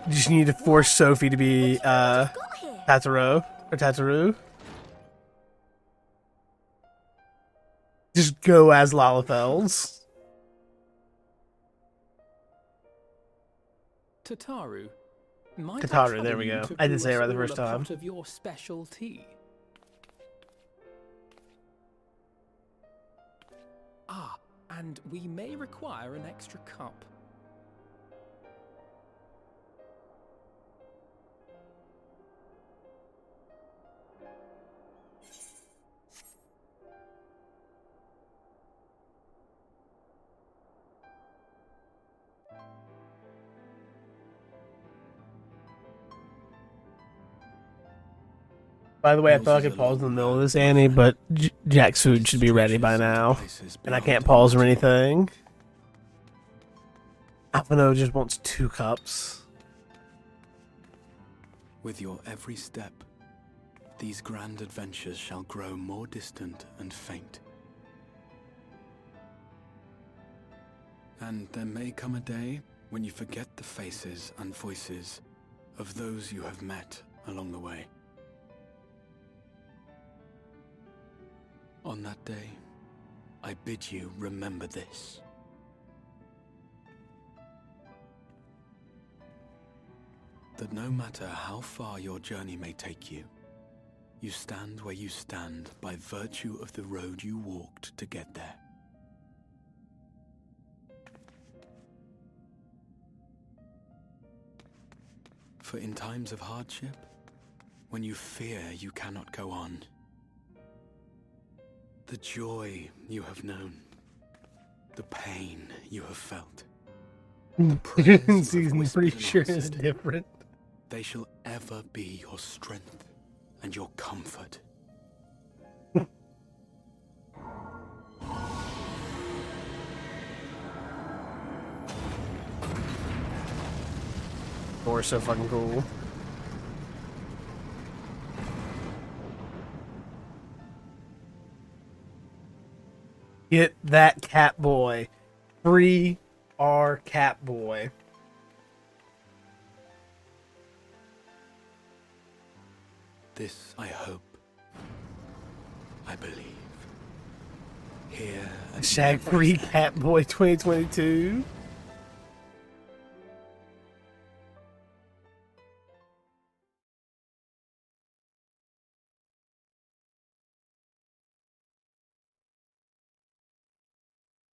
you just need to force Sophie to be Tataru or Tataru. Just go as Lalafels. Tataru. Might I Tataru, trouble there we you go. to I did brew say it us right the all first a time. pot of your special tea? Ah, and we may require an extra cup. By the way, I feel like I paused in the middle of this, Annie, but Jack's food should be ready by now. And I can't pause or anything. Alphino just wants 2 cups. With your every step, these grand adventures shall grow more distant and faint. And there may come a day when you forget the faces and voices of those you have met along the way. On that day, I bid you remember this. That no matter how far your journey may take you, you stand where you stand by virtue of the road you walked to get there. For in times of hardship, when you fear you cannot go on, the joy you have known, the pain you have felt, the prayers you have Season whispered pretty and sure is answered, different. they shall ever be your strength and your comfort. Or so fucking cool. Get that cat boy. Free our cat boy. This I hope, I believe. Here and Shag every free step. cat boy 2022.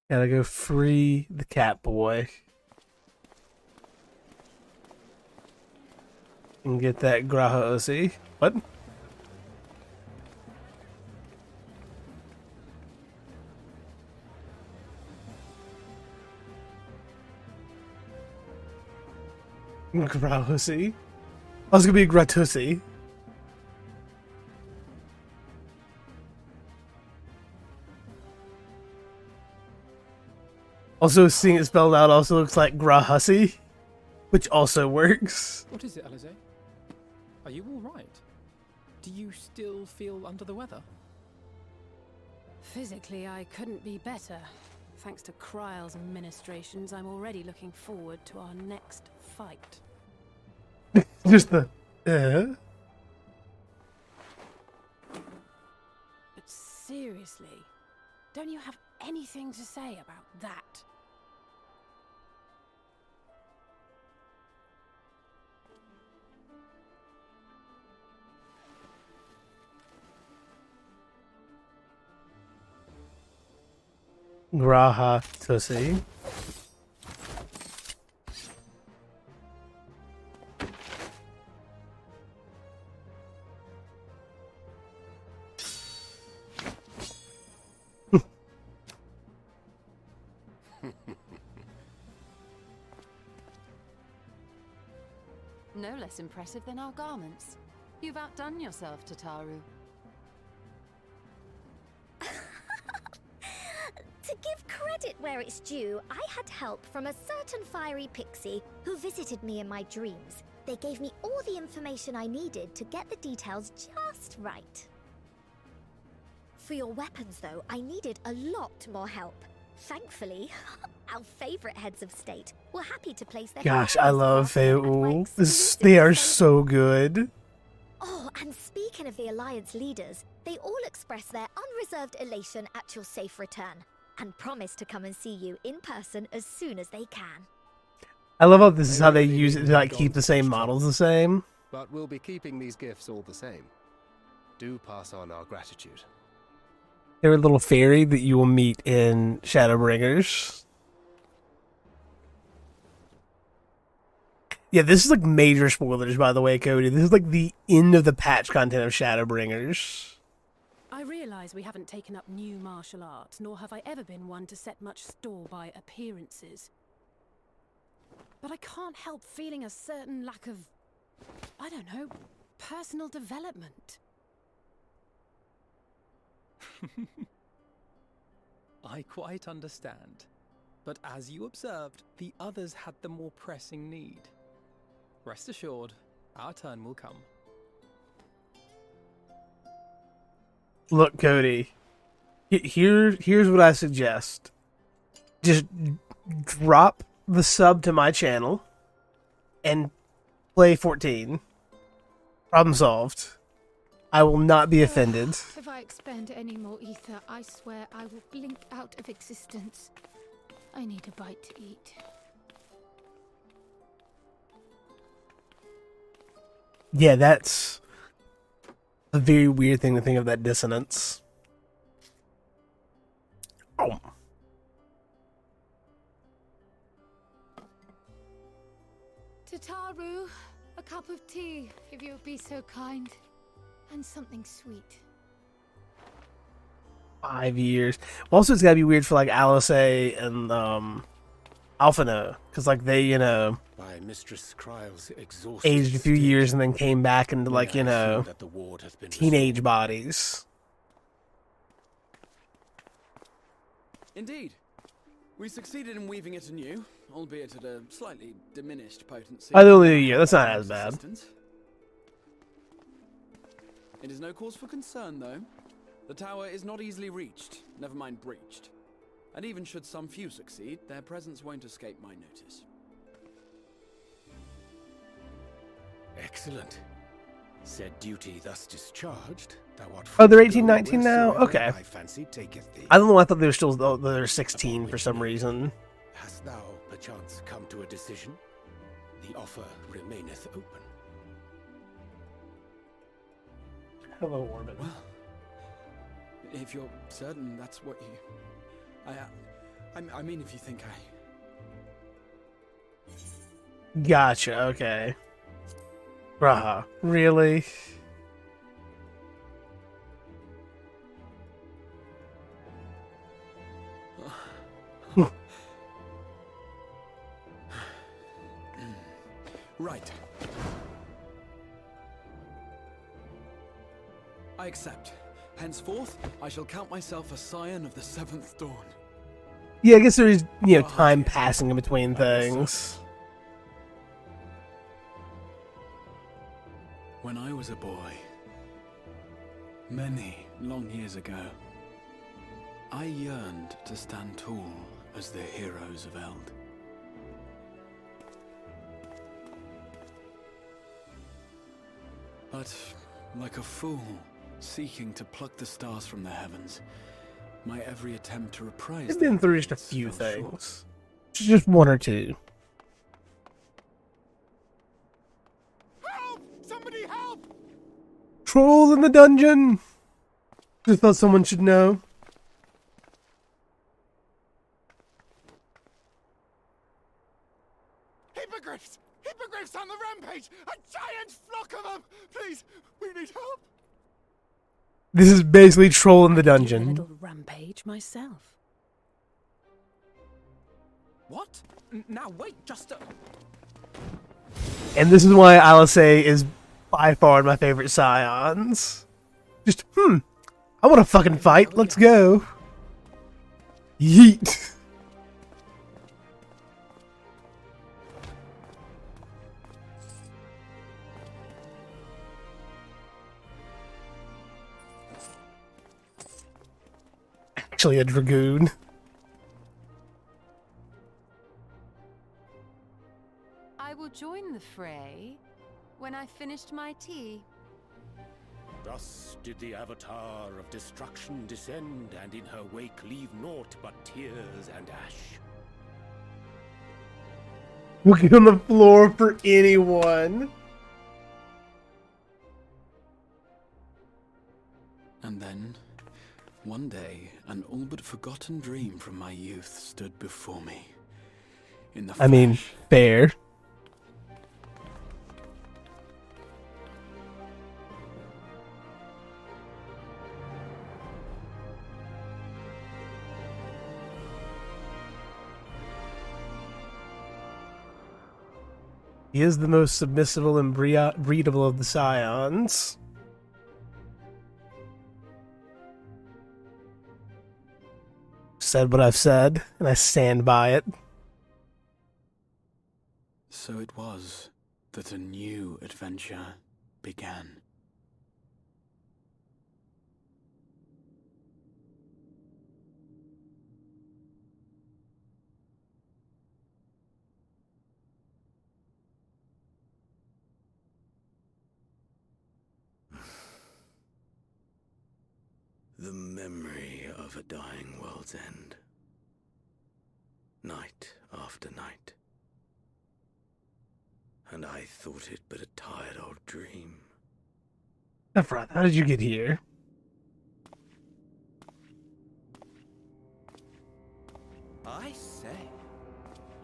Gotta go free the cat boy. And get that Graha Osi. What? Grausi? Oh, it's gonna be Gratusi. Also, seeing it spelled out also looks like Grahussi, which also works. What is it, Alize? Are you all right? Do you still feel under the weather? Physically, I couldn't be better. Thanks to Kryle's ministrations, I'm already looking forward to our next fight. Just the, But seriously, don't you have anything to say about that? Graha Tussi. no less impressive than our garments. You've outdone yourself, Tataru. To give credit where it's due, I had help from a certain fiery pixie who visited me in my dreams. They gave me all the information I needed to get the details just right. For your weapons, though, I needed a lot more help. Thankfully, our favorite heads of state were happy to place their... Gosh, I love Fe'ul. They are so good. Oh, and speaking of the Alliance leaders, they all express their unreserved elation at your safe return, and promise to come and see you in person as soon as they can. I love how this is how they use it to like keep the same models the same. But we'll be keeping these gifts all the same. Do pass on our gratitude. They're a little fairy that you will meet in Shadowbringers. Yeah, this is like major spoilers, by the way, Cody. This is like the end of the patch content of Shadowbringers. I realise we haven't taken up new martial arts, nor have I ever been one to set much store by appearances. But I can't help feeling a certain lack of, I don't know, personal development. I quite understand. But as you observed, the others had the more pressing need. Rest assured, our turn will come. Look, Cody. Here's what I suggest. Just drop the sub to my channel and play 14. Problem solved. I will not be offended. If I expend any more ether, I swear I will blink out of existence. I need a bite to eat. Yeah, that's a very weird thing to think of, that dissonance. Oh. Tataru, a cup of tea, if you would be so kind. And something sweet. 5 years. Also, it's gotta be weird for like Alice and Alphino, because like they, you know, by Mistress Kryle's exhausted aged a few years and then came back into like, you know, that the ward has been teenage bodies. Indeed. We succeeded in weaving it anew, albeit at a slightly diminished potency. Only a year, that's not as bad. It is no cause for concern, though. The tower is not easily reached, never mind breached. And even should some few succeed, their presence won't escape my notice. Excellent. Said duty thus discharged. Thou art Oh, they're free to 18, go 19 now? wheresoever Okay. thy fancy taketh thee. I don't know, I thought they were still they're 16 for some reason. Hast thou perchance come to a decision? The offer remaineth open. Hello, Orbit. Well, if you're certain that's what you... I mean, if you think Gotcha, okay. Bruh, really? Right. I accept. Henceforth, I shall count myself a scion of the seventh dawn. Yeah, I guess there is, you know, time passing in between things. When I was a boy, many long years ago, I yearned to stand tall as the heroes of Eld. But, like a fool, seeking to pluck the stars from the heavens, my every attempt to reprise It's been through just a few fell short. things. Just one or two. Help! Somebody help! Troll in the dungeon! Just thought someone should know. Hippogriffs! Hippogriffs on the rampage! A giant flock of them! Please, we need help! This is basically Troll in the A dungeon. little rampage myself. What? Now wait, just a... And this is why Alisei is by far my favorite Scions. Just, I want to fucking fight. Let's go. Yeet. Actually a Dragoon. I will join the fray when I finished my tea. Thus did the Avatar of Destruction descend, and in her wake leave naught but tears and ash. Looking on the floor for anyone. And then, one day, an all but forgotten dream from my youth stood before me. In the flash, fair. He is the most submissible and breedable of the Scions. Said what I've said, and I stand by it. So it was that a new adventure began. The memory of a dying world's end. Night after night. And I thought it but a tired old dream. Sephiroth, how did you get here? I say,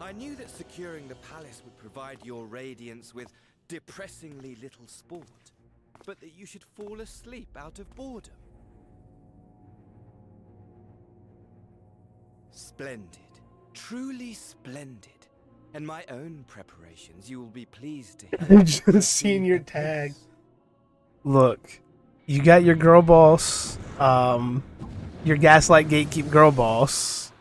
I knew that securing the palace would provide your Radiance with depressingly little sport, but that you should fall asleep out of boredom. Splendid. Truly splendid. And my own preparations, you will be pleased to hear. I've just seen your tag. Look, you got your girl boss, your Gaslight Gatekeep girl boss.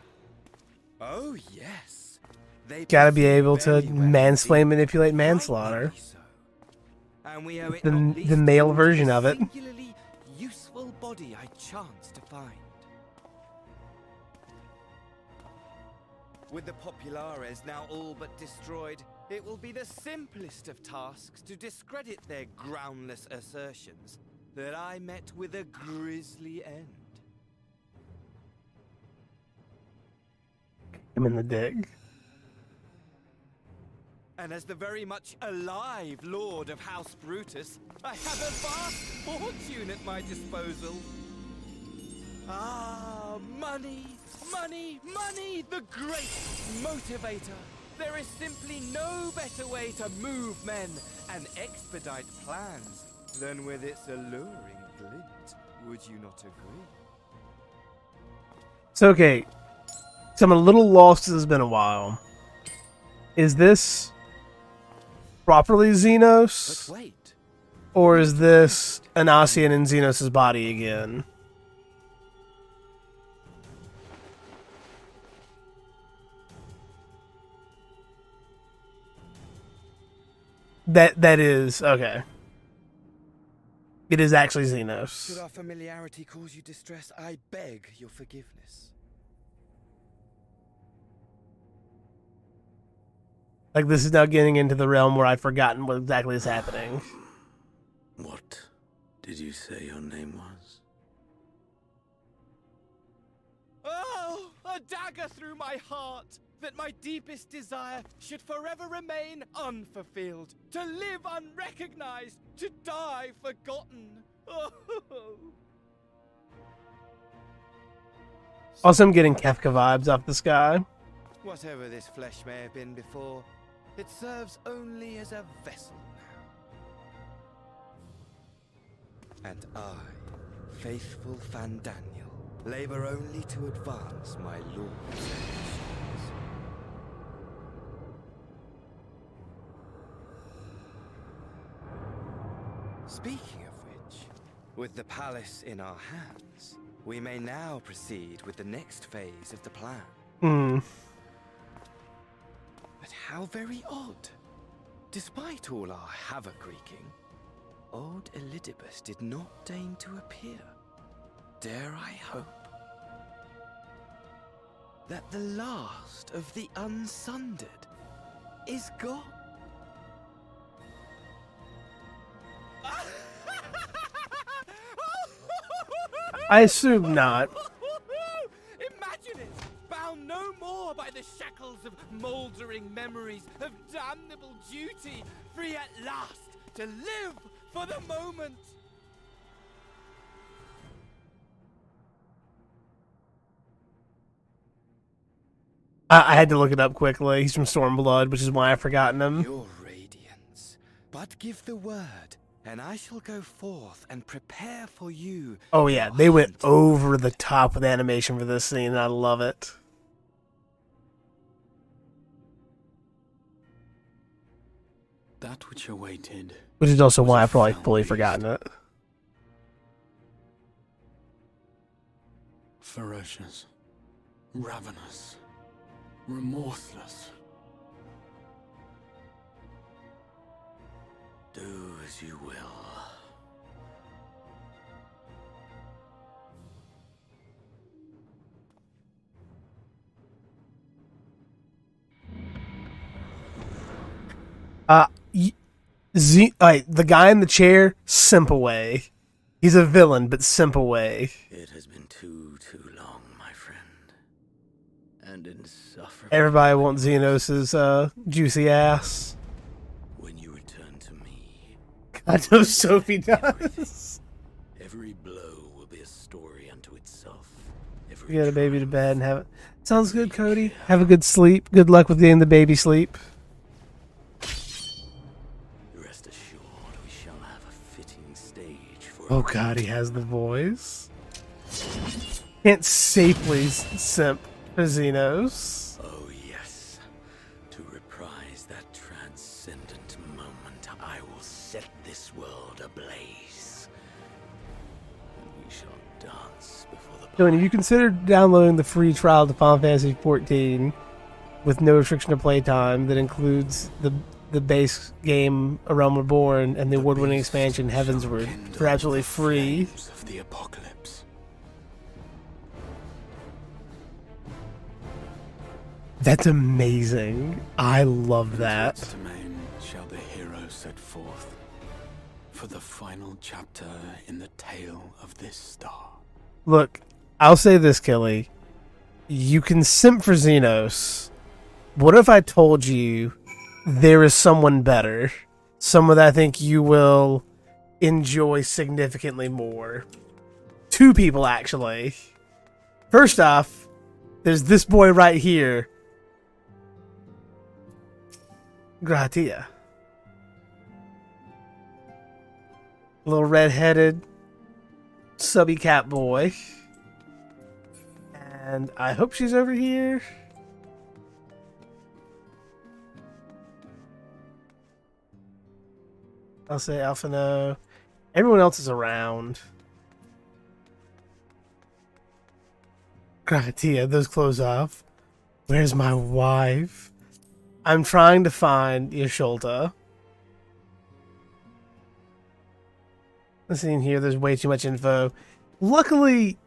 Oh, yes. They Gotta be able to mansplain, manipulate, manslaughter. And we owe it The male version of it. singularly useful body I chanced to find. With the Populares now all but destroyed, it will be the simplest of tasks to discredit their groundless assertions that I met with a grisly end. I'm in the dig. And as the very much alive Lord of House Brutus, I have a vast fortune at my disposal. Ah, money, money, money, the great motivator. There is simply no better way to move men and expedite plans than with its alluring glint. Would you not agree? So, okay. So I'm a little lost because it's been a while. Is this properly Xenos? But wait. Or is this an Ossian in Xenos' body again? That is okay. It is actually Xenos. Should our familiarity cause you distress, I beg your forgiveness. Like, this is now getting into the realm where I've forgotten what exactly is happening. What did you say your name was? Oh, a dagger through my heart! That my deepest desire should forever remain unfulfilled, to live unrecognized, to die forgotten. Oh. Also, I'm getting Kefka vibes off this guy. Whatever this flesh may have been before, it serves only as a vessel now. And I, faithful Fandaniel, labor only to advance my lord's ambitions. Speaking of which, with the palace in our hands, we may now proceed with the next phase of the plan. But how very odd. Despite all our havoc wreaking, old Elidibus did not deign to appear. Dare I hope that the last of the unsundered is gone? I assume not. Imagine it! Bound no more by the shackles of mouldering memories of damnable duty, free at last to live for the moment! I had to look it up quickly. He's from Stormblood, which is why I've forgotten him. Your radiance. But give the word, and I shall go forth and prepare for you. Oh yeah, they went over the top with animation for this scene, and I love it. That which awaited. Which is also why I've probably fully forgotten it. Ferocious. Ravenous. Remorseless. Do as you will. The guy in the chair, simp away. He's a villain, but simp away. It has been too long, my friend. And insufferable. Everybody wants Xenos' juicy ass. When you return to me, I know Sophie does. every blow will be a story unto itself. You get a baby to bed and have it. Sounds good, Cody. Have a good sleep. Good luck with getting the baby sleep. Rest assured, we shall have a fitting stage for. Oh god, he has the voice. Can't safely simp for Xenos. Oh yes, to reprise that transcendent moment, I will set this world ablaze, and we shall dance before the. Tony, have you considered downloading the free trial to Final Fantasy XIV with no restriction of playtime that includes the base game A Realm Reborn and the award-winning expansion Heavensward for absolutely free? Of the apocalypse. That's amazing. I love that. To main shall the hero set forth for the final chapter in the tale of this star. Look, I'll say this, Kelly. You can simp for Xenos. What if I told you there is someone better? Someone that I think you will enjoy significantly more. Two people, actually. First off, there's this boy right here. Gratia. Little red-headed subby cat boy. And I hope she's over here. I'll say Alphino. Everyone else is around. Gratia, those clothes off. Where's my wife? I'm trying to find Yasholta. Let's see in here. There's way too much info. Luckily,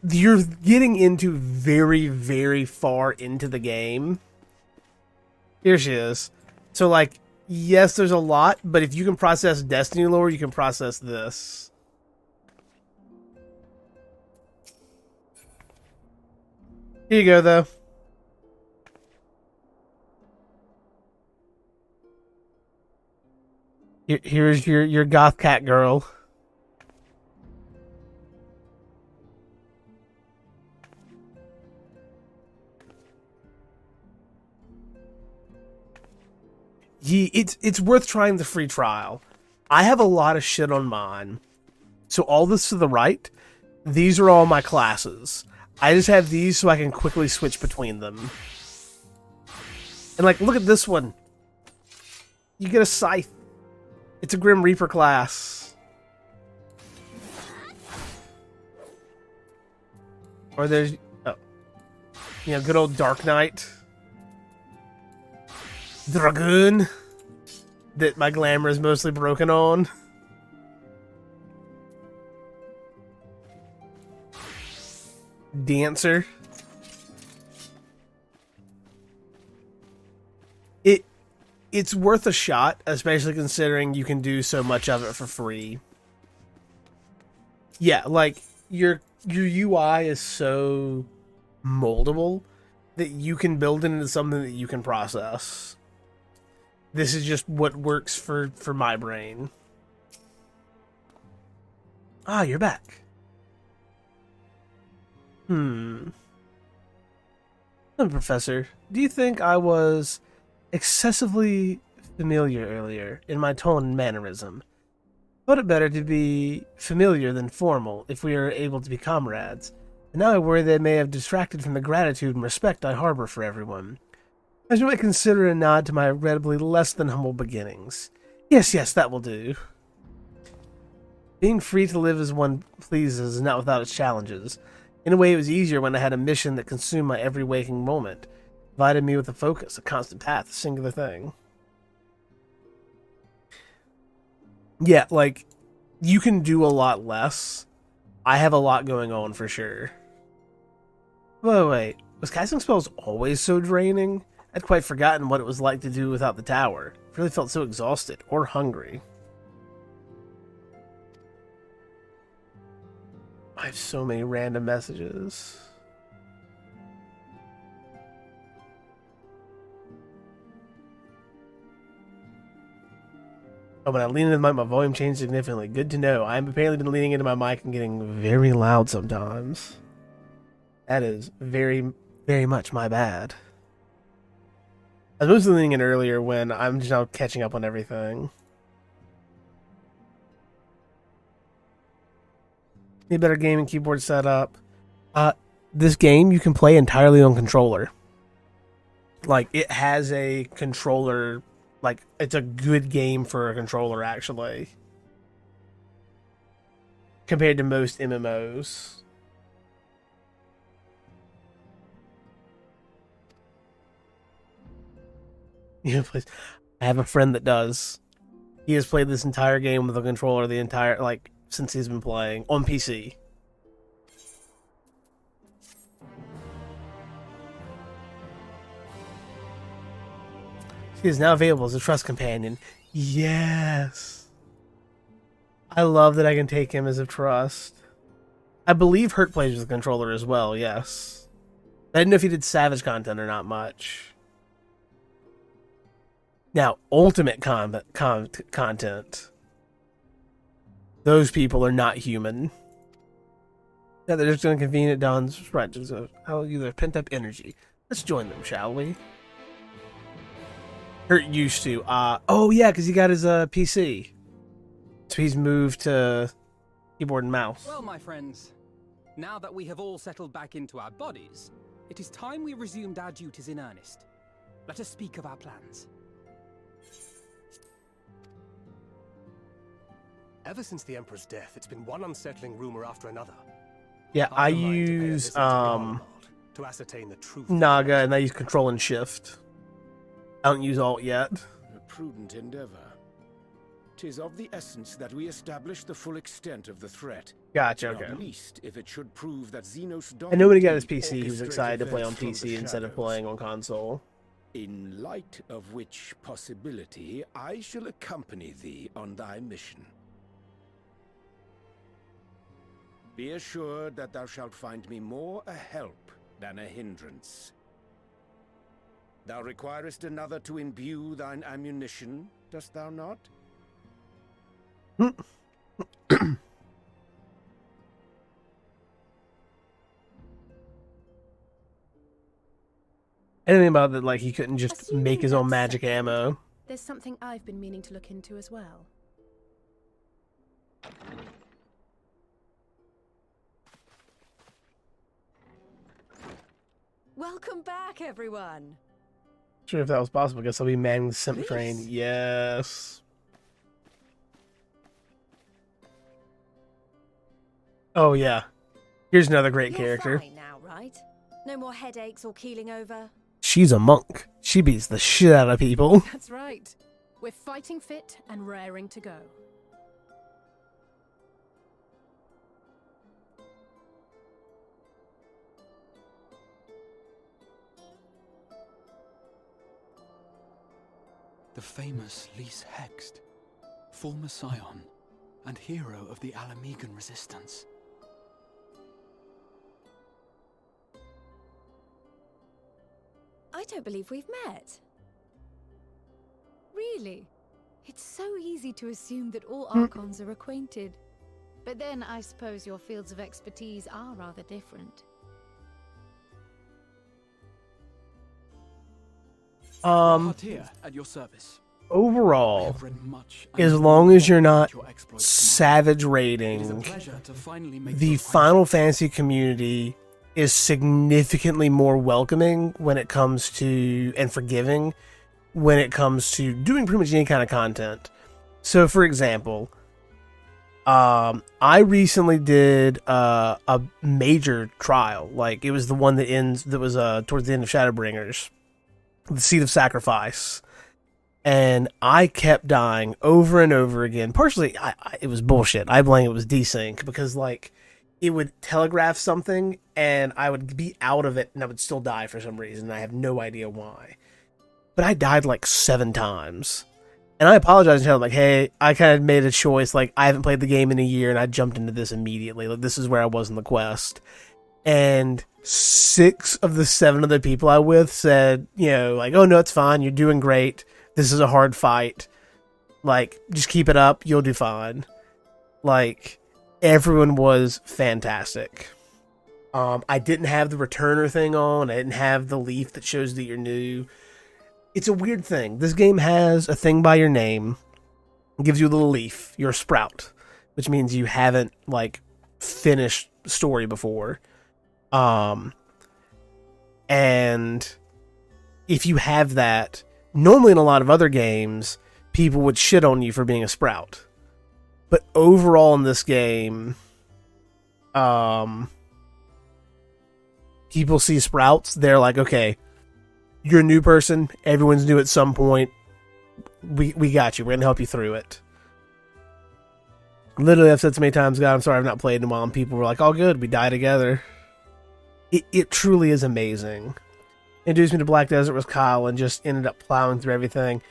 you're getting into very, very far into the game. Here she is. So, like, yes, there's a lot, but if you can process Destiny lore, you can process this. Here you go, though. Here's your goth cat girl. It's worth trying the free trial. I have a lot of shit on mine. So all this to the right, these are all my classes. I just have these so I can quickly switch between them. And like, look at this one. You get a scythe. It's a Grim Reaper class. Or there's, oh, you know, good old Dark Knight. Dragoon. That my glamour is mostly broken on. Dancer. It's worth a shot, especially considering you can do so much of it for free. Yeah, like your UI is so moldable that you can build it into something that you can process. This is just what works for my brain. Ah, you're back. Professor, do you think I was excessively familiar earlier in my tone and mannerism? Thought it better to be familiar than formal if we are able to be comrades, and now I worry they may have distracted from the gratitude and respect I harbor for everyone. As you might consider a nod to my regrettably less than humble beginnings. Yes, that will do. Being free to live as one pleases is not without its challenges. In a way, it was easier when I had a mission that consumed my every waking moment. Provided me with a focus, a constant path, a singular thing. Yeah, like, you can do a lot less. I have a lot going on for sure. Wait, was casting spells always so draining? I'd quite forgotten what it was like to do without the tower. I really felt so exhausted, or hungry. I have so many random messages. Oh, when I lean into the mic, my volume changed significantly. Good to know. I've apparently been leaning into my mic and getting very loud sometimes. That is very, very much my bad. I was mostly leaning in earlier when I'm just now catching up on everything. Need a better gaming keyboard setup. This game you can play entirely on controller. Like, it has a controller. Like, it's a good game for a controller, actually. Compared to most MMOs. Yeah, please. I have a friend that does. He has played this entire game with a controller the entire, like, since he's been playing on PC. He is now available as a trust companion. Yes. I love that I can take him as a trust. I believe Hurt plays with a controller as well, yes. I didn't know if he did Savage content or not much. Now, Ultimate content. Those people are not human. Yeah, they're just going to convene at Dawn's right. I'll use their pent-up energy. Let's join them, shall we? Hurt used to. Oh, yeah, because he got his PC. So he's moved to keyboard and mouse. Well, my friends, now that we have all settled back into our bodies, it is time we resumed our duties in earnest. Let us speak of our plans. Ever since the Emperor's death, it's been one unsettling rumor after another. Yeah, I use to ascertain the truth. Naga, and I use Control and Shift. I don't use Alt yet. A prudent endeavor. 'Tis of the essence that we establish the full extent of the threat. Gotcha, okay. Not least if it should prove that Xenos. And nobody got his PC. He was excited to play on PC instead of playing on console. In light of which possibility, I shall accompany thee on thy mission. Be assured that thou shalt find me more a help than a hindrance. Thou requirest another to imbue thine ammunition, dost thou not? Anything about that, like, he couldn't just make his own magic ammo. There's something I've been meaning to look into as well. Welcome back, everyone. Sure, if that was possible, I guess I'll be manning the simp train. Yes. Oh yeah. Here's another great You're character. fine now, right? No more headaches or keeling over? She's a monk. She beats the shit out of people. That's right. We're fighting fit and raring to go. The famous Lys Hext, former scion and hero of the Alamegan resistance. I don't believe we've met. Really? It's so easy to assume that all Archons are acquainted. But then I suppose your fields of expertise are rather different. Here at your service. Overall, as long as you're not savage raiding, the Final Fantasy community is significantly more welcoming when it comes to, and forgiving when it comes to doing pretty much any kind of content. So, for example, I recently did a major trial. Like, it was the one that was towards the end of Shadowbringers, the Seed of Sacrifice. And I kept dying over and over again. Partially, it was bullshit. I blame it was desync because, like, it would telegraph something and I would be out of it and I would still die for some reason. I have no idea why. But I died like 7 times. And I apologized to him, like, hey, I kind of made a choice. Like, I haven't played the game in a year and I jumped into this immediately. Like, this is where I was in the quest. And 6 of the 7 other people I with said, you know, like, oh no, it's fine. You're doing great. This is a hard fight. Like, just keep it up. You'll do fine. Like, everyone was fantastic. I didn't have the returner thing on. I didn't have the leaf that shows that you're new. It's a weird thing. This game has a thing by your name. It gives you a little leaf. You're a sprout, which means you haven't, like, finished the story before. And if you have that, normally in a lot of other games, people would shit on you for being a sprout. But overall in this game, people see sprouts, they're like, okay, you're a new person, everyone's new at some point, we got you, we're gonna help you through it. Literally, I've said so many times, God, I'm sorry I've not played in a while, and people were like, all good, we die together. It truly is amazing. Introduced me to Black Desert with Kyle and just ended up plowing through everything.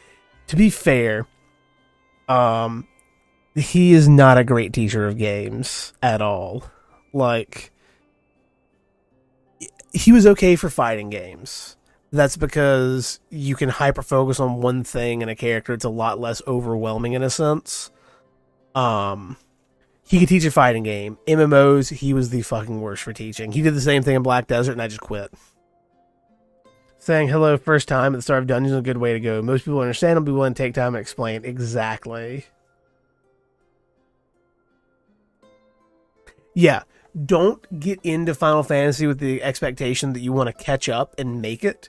To be fair, he is not a great teacher of games at all. Like, he was okay for fighting games. That's because you can hyper-focus on one thing in a character. It's a lot less overwhelming in a sense. He could teach a fighting game. MMOs, he was the fucking worst for teaching. He did the same thing in Black Desert, and I just quit. Saying hello first time at the start of Dungeons is a good way to go. Most people understand and be willing to take time and explain. Exactly. Yeah, don't get into Final Fantasy with the expectation that you want to catch up and make it.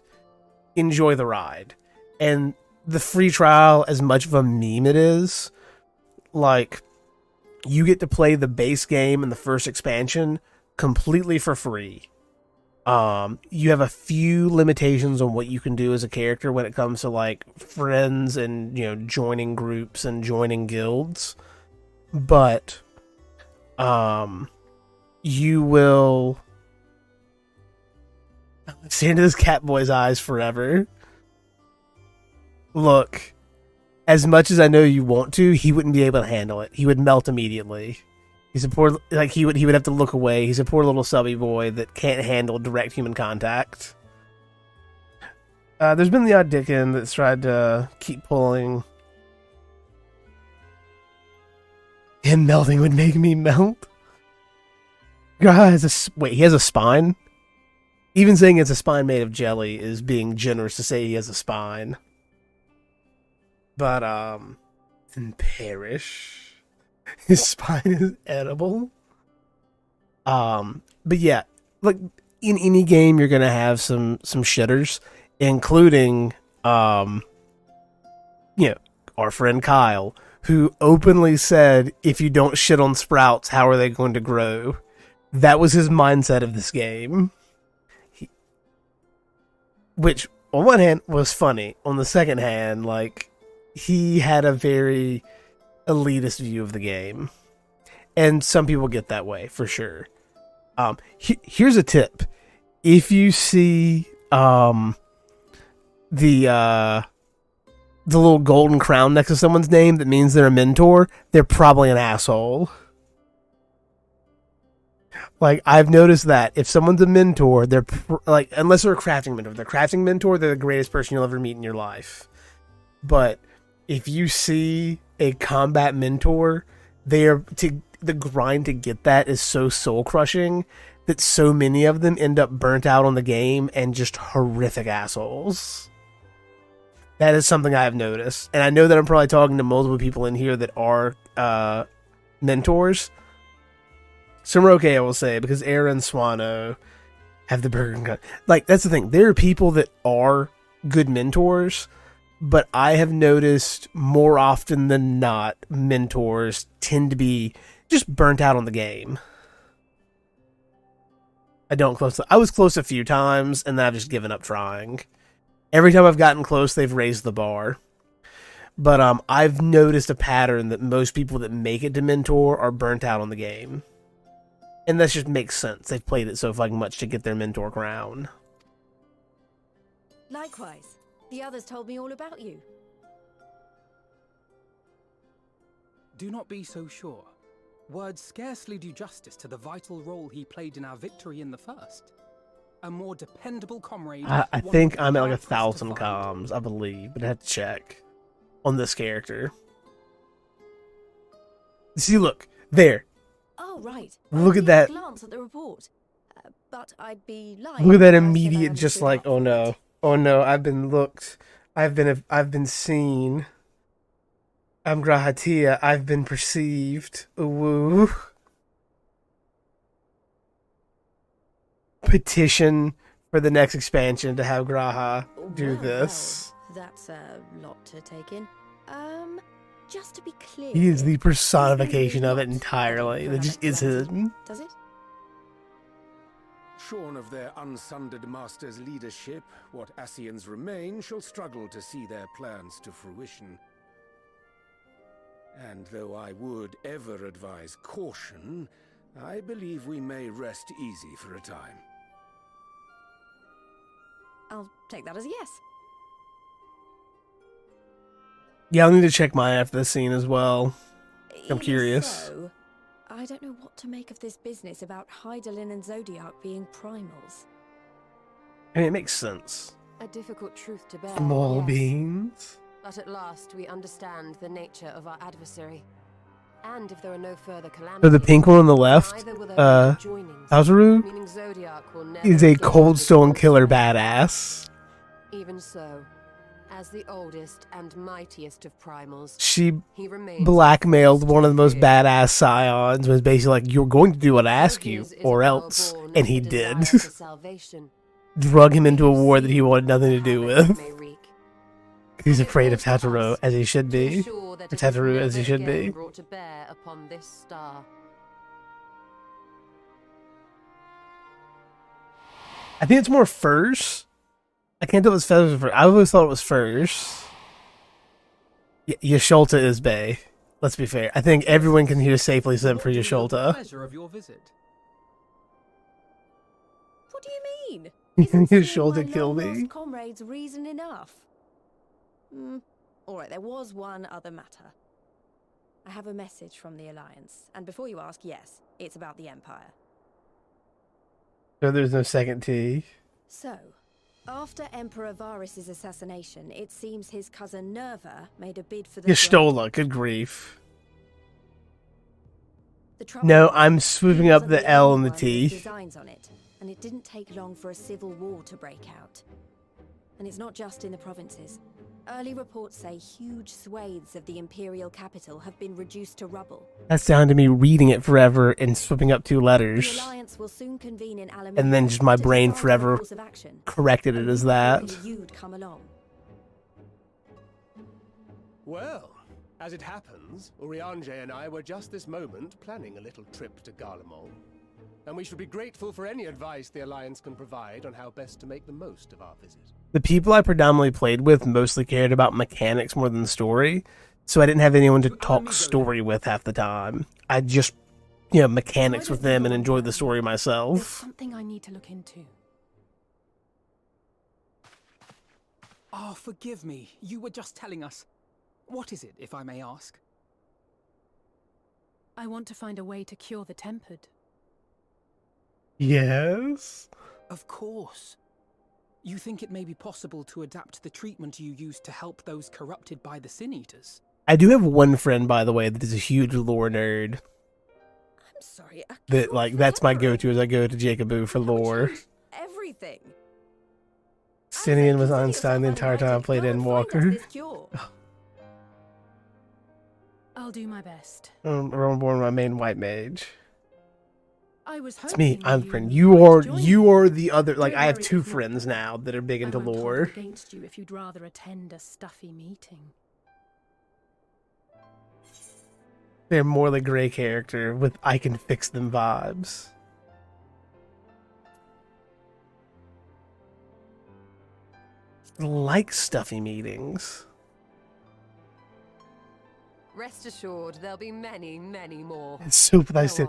Enjoy the ride. And the free trial, as much of a meme it is, like, you get to play the base game and the first expansion completely for free. You have a few limitations on what you can do as a character when it comes to, like, friends and, you know, joining groups and joining guilds. But, you will see into this cat boy's eyes forever. Look, as much as I know you want to, he wouldn't be able to handle it. He would melt immediately. He's a poor, like, he would have to look away. He's a poor little subby boy that can't handle direct human contact. There's been the odd Dickin that's tried to keep pulling. Him melting would make me melt. God has wait, he has a spine? Even saying it's a spine made of jelly is being generous to say he has a spine. But, then perish. His spine is edible. But yeah, like, in any game you're gonna have some shitters, including, you know, our friend Kyle, who openly said, if you don't shit on sprouts, how are they going to grow? That was his mindset of this game. Which, on one hand, was funny. On the second hand, like, he had a very elitist view of the game. And some people get that way, for sure. Here's a tip. If you see the little golden crown next to someone's name that means they're a mentor, they're probably an asshole. Like, I've noticed that if someone's a mentor, they're like, unless they're a crafting mentor. If they're a crafting mentor, they're the greatest person you'll ever meet in your life. But if you see a combat mentor, the grind to get that is so soul crushing that so many of them end up burnt out on the game and just horrific assholes. That is something I have noticed. And I know that I'm probably talking to multiple people in here that are mentors. Some are okay, I will say, because Era and Swano have the burger gun. Like, that's the thing. There are people that are good mentors, but I have noticed more often than not, mentors tend to be just burnt out on the game. I was close a few times, and then I've just given up trying. Every time I've gotten close, they've raised the bar. But I've noticed a pattern that most people that make it to mentor are burnt out on the game. And that just makes sense. They've played it so fucking much to get their mentor crown. Likewise, the others told me all about you. Do not be so sure. Words scarcely do justice to the vital role he played in our victory in the first. A more dependable comrade. I think I'm at like 1,000 comms, I believe, but I have to check on this character. See, look, there. Oh, right. Look at that. Glance at the report. But I'd be lying. Look at that immediate, just like, oh no. Oh no, I've been looked. I've been seen. I'm Grahatia. I've been perceived. Woo. Petition for the next expansion to have Graha do this. Well, that's a lot to take in. Just to be clear, He is the personification of it entirely. That just is him. Does it? Shorn of their unsundered master's leadership, what Ascians remain shall struggle to see their plans to fruition. And though I would ever advise caution, I believe we may rest easy for a time. I'll take that as a yes. Yeah, I'll need to check mine after this scene as well. I'm curious. So, I don't know what to make of this business about Hydaelyn and Zodiac being primals. I mean, it makes sense. A difficult truth to bear. Small yes. beans. But at last we understand the nature of our adversary. And if there are no further calamities, So the pink one on the left, Tazaru, meaning Zodiac will never is a stop cold his stone forces. killer badass. Even so, as the oldest and mightiest of primals, She he remains blackmailed one of the most badass scions, was basically like, you're going to do what I ask you, or else. And he did. salvation. Drug him into a war that he wanted nothing to do with. He's afraid of Tataru, as he should be. Or Tataru, as he should be. Brought to bear upon this star. I think it's more furs. I can't tell if it's feathers or furs. I always thought it was furs. Yasholta is Bay. Let's be fair. I think everyone can hear safely sent for Yasholta. Pleasure of your visit. What do you mean? Yasholta killed Lost me. comrades reason enough. Alright, there was one other matter. I have a message from the Alliance, and before you ask, yes, it's about the Empire. So there's no second T. So, after Emperor Varys' assassination, it seems his cousin Nerva made a bid for the Yastola, good grief. The trouble No, is, I'm swooping he up wasn't the L only and the one with T. designs on it, and it didn't take long for a civil war to break out. And it's not just in the provinces. Early reports say huge swathes of the Imperial capital have been reduced to rubble. That's down to me reading it forever and swooping up two The letters. Alliance will soon convene in Alameda And then just my to brain decide on a forever course of action. corrected it as that. Hoping you'd come along. Well, As it happens, Urianger and I were just this moment planning a little trip to Garlemald. And we should be grateful for any advice the Alliance can provide on how best to make the most of our visit. The people I predominantly played with mostly cared about mechanics more than story, so I didn't have anyone to talk story with half the time. I just, mechanics with them and enjoyed the story There's myself. something I need to look into. Oh, forgive me. You were just telling us. What is it, if I may ask? I want to find a way to cure the tempered. Yes? Of course. You think it may be possible to adapt the treatment you use to help those corrupted by the Sin Eaters? I do have one friend, by the way, that is a huge lore nerd. I'm sorry. That's my go-to as I go to Jacoboo for lore. Everything. Sinian was Einstein the entire time I played Endwalker. I'll do my best. Reborn, my main white mage. I was It's me. hoping I'm the you friend. might You are the other. Don't I have worry, two it's not friends now that are big into I won't hold lore. it against you if you'd rather attend a stuffy meeting. They're more the gray character with I can fix them vibes. Like stuffy meetings. Rest assured, there'll be many, many more. It's super nice.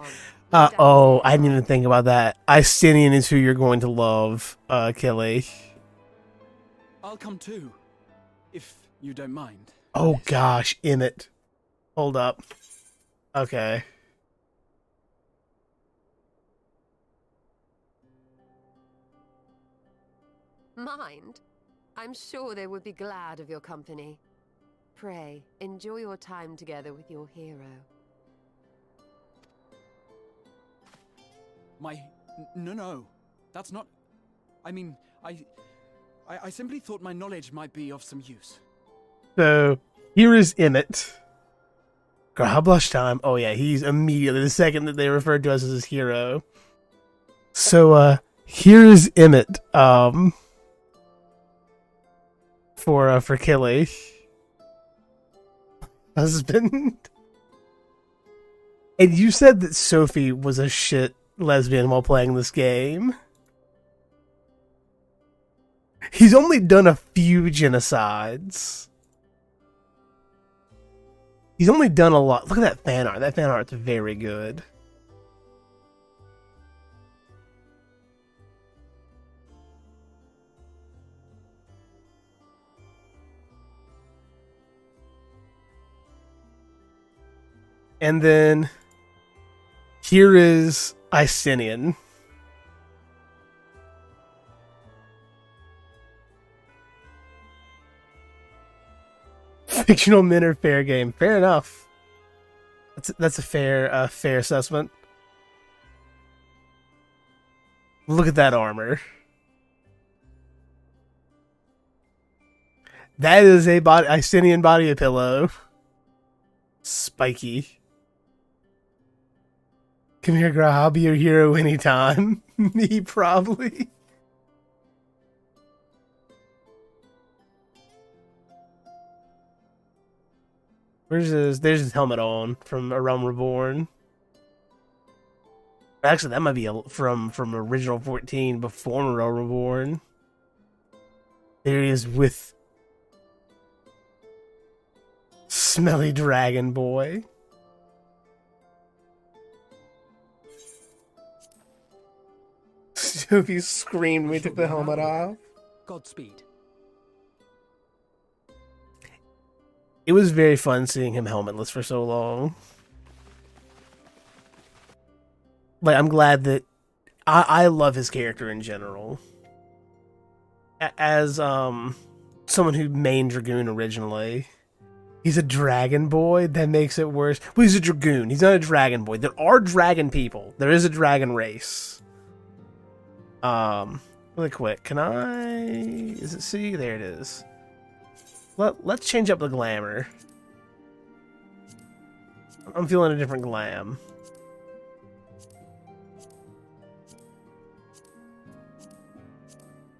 Oh, I didn't even think about that. Istinian is who you're going to love, Killy. I'll come too, if you don't mind. Oh gosh, Emmett. Hold up. Okay. Mind? I'm sure they would be glad of your company. Pray, enjoy your time together with your hero. No. That's not... I mean, I simply thought my knowledge might be of some use. So, here is Emmett. God, blush time. Oh yeah, he's immediately the second that they referred to us as his hero. So, here is Emmett, for Killy. Husband. And you said that Sophie was a shit lesbian while playing this game. He's only done a few genocides. He's only done a lot. Look at that fan art. That fan art's very good. And then here is Icenian. Fictional men are fair game. Fair enough. That's a fair assessment. Look at that armor. That is a Icenian body pillow. Spiky. Come here, girl. I'll be your hero anytime. Me, probably. There's his helmet on from A Realm Reborn. Actually, that might be from Original 14 before A Realm Reborn. There he is with Smelly Dragon Boy. Sophie screamed when we took the helmet off. Godspeed. It was very fun seeing him helmetless for so long. Like, I'm glad that I love his character in general. As someone who main Dragoon originally, he's a dragon boy. That makes it worse. Well, he's a Dragoon. He's not a dragon boy. There are dragon people. There is a dragon race. Really quick, can I? Is it C? There it is. Let's change up the glamour. I'm feeling a different glam.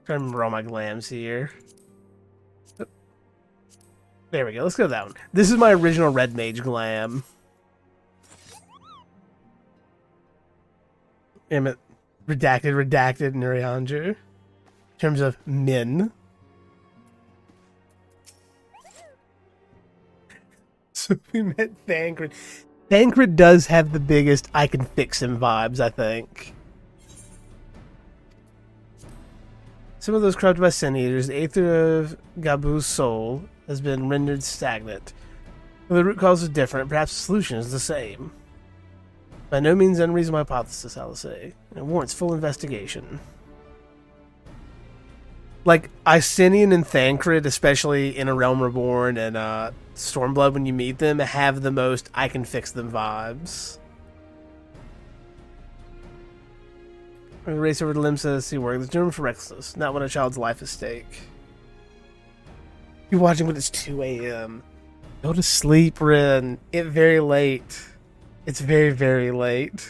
Trying to remember all my glams here. There we go. Let's go to that one. This is my original Red Mage glam. Damn it. Redacted, Nurianger. In terms of min. So we met Thancred. Thancred does have the biggest I can fix him vibes, I think. Some of those corrupted by Sin Eaters, the Aether of Gabu's soul has been rendered stagnant. Though the root cause is different, perhaps the solution is the same. By no means unreasonable hypothesis, I'll say. It warrants full investigation. Like, Icenian and Thancred, especially in A Realm Reborn and Stormblood, when you meet them, have the most I can fix them vibes. We race over to Limsa to see work. There's no room for recklessness, not when a child's life is at stake. You're watching when it's 2 a.m. Go to sleep, Rin. It's very late. It's very, very late.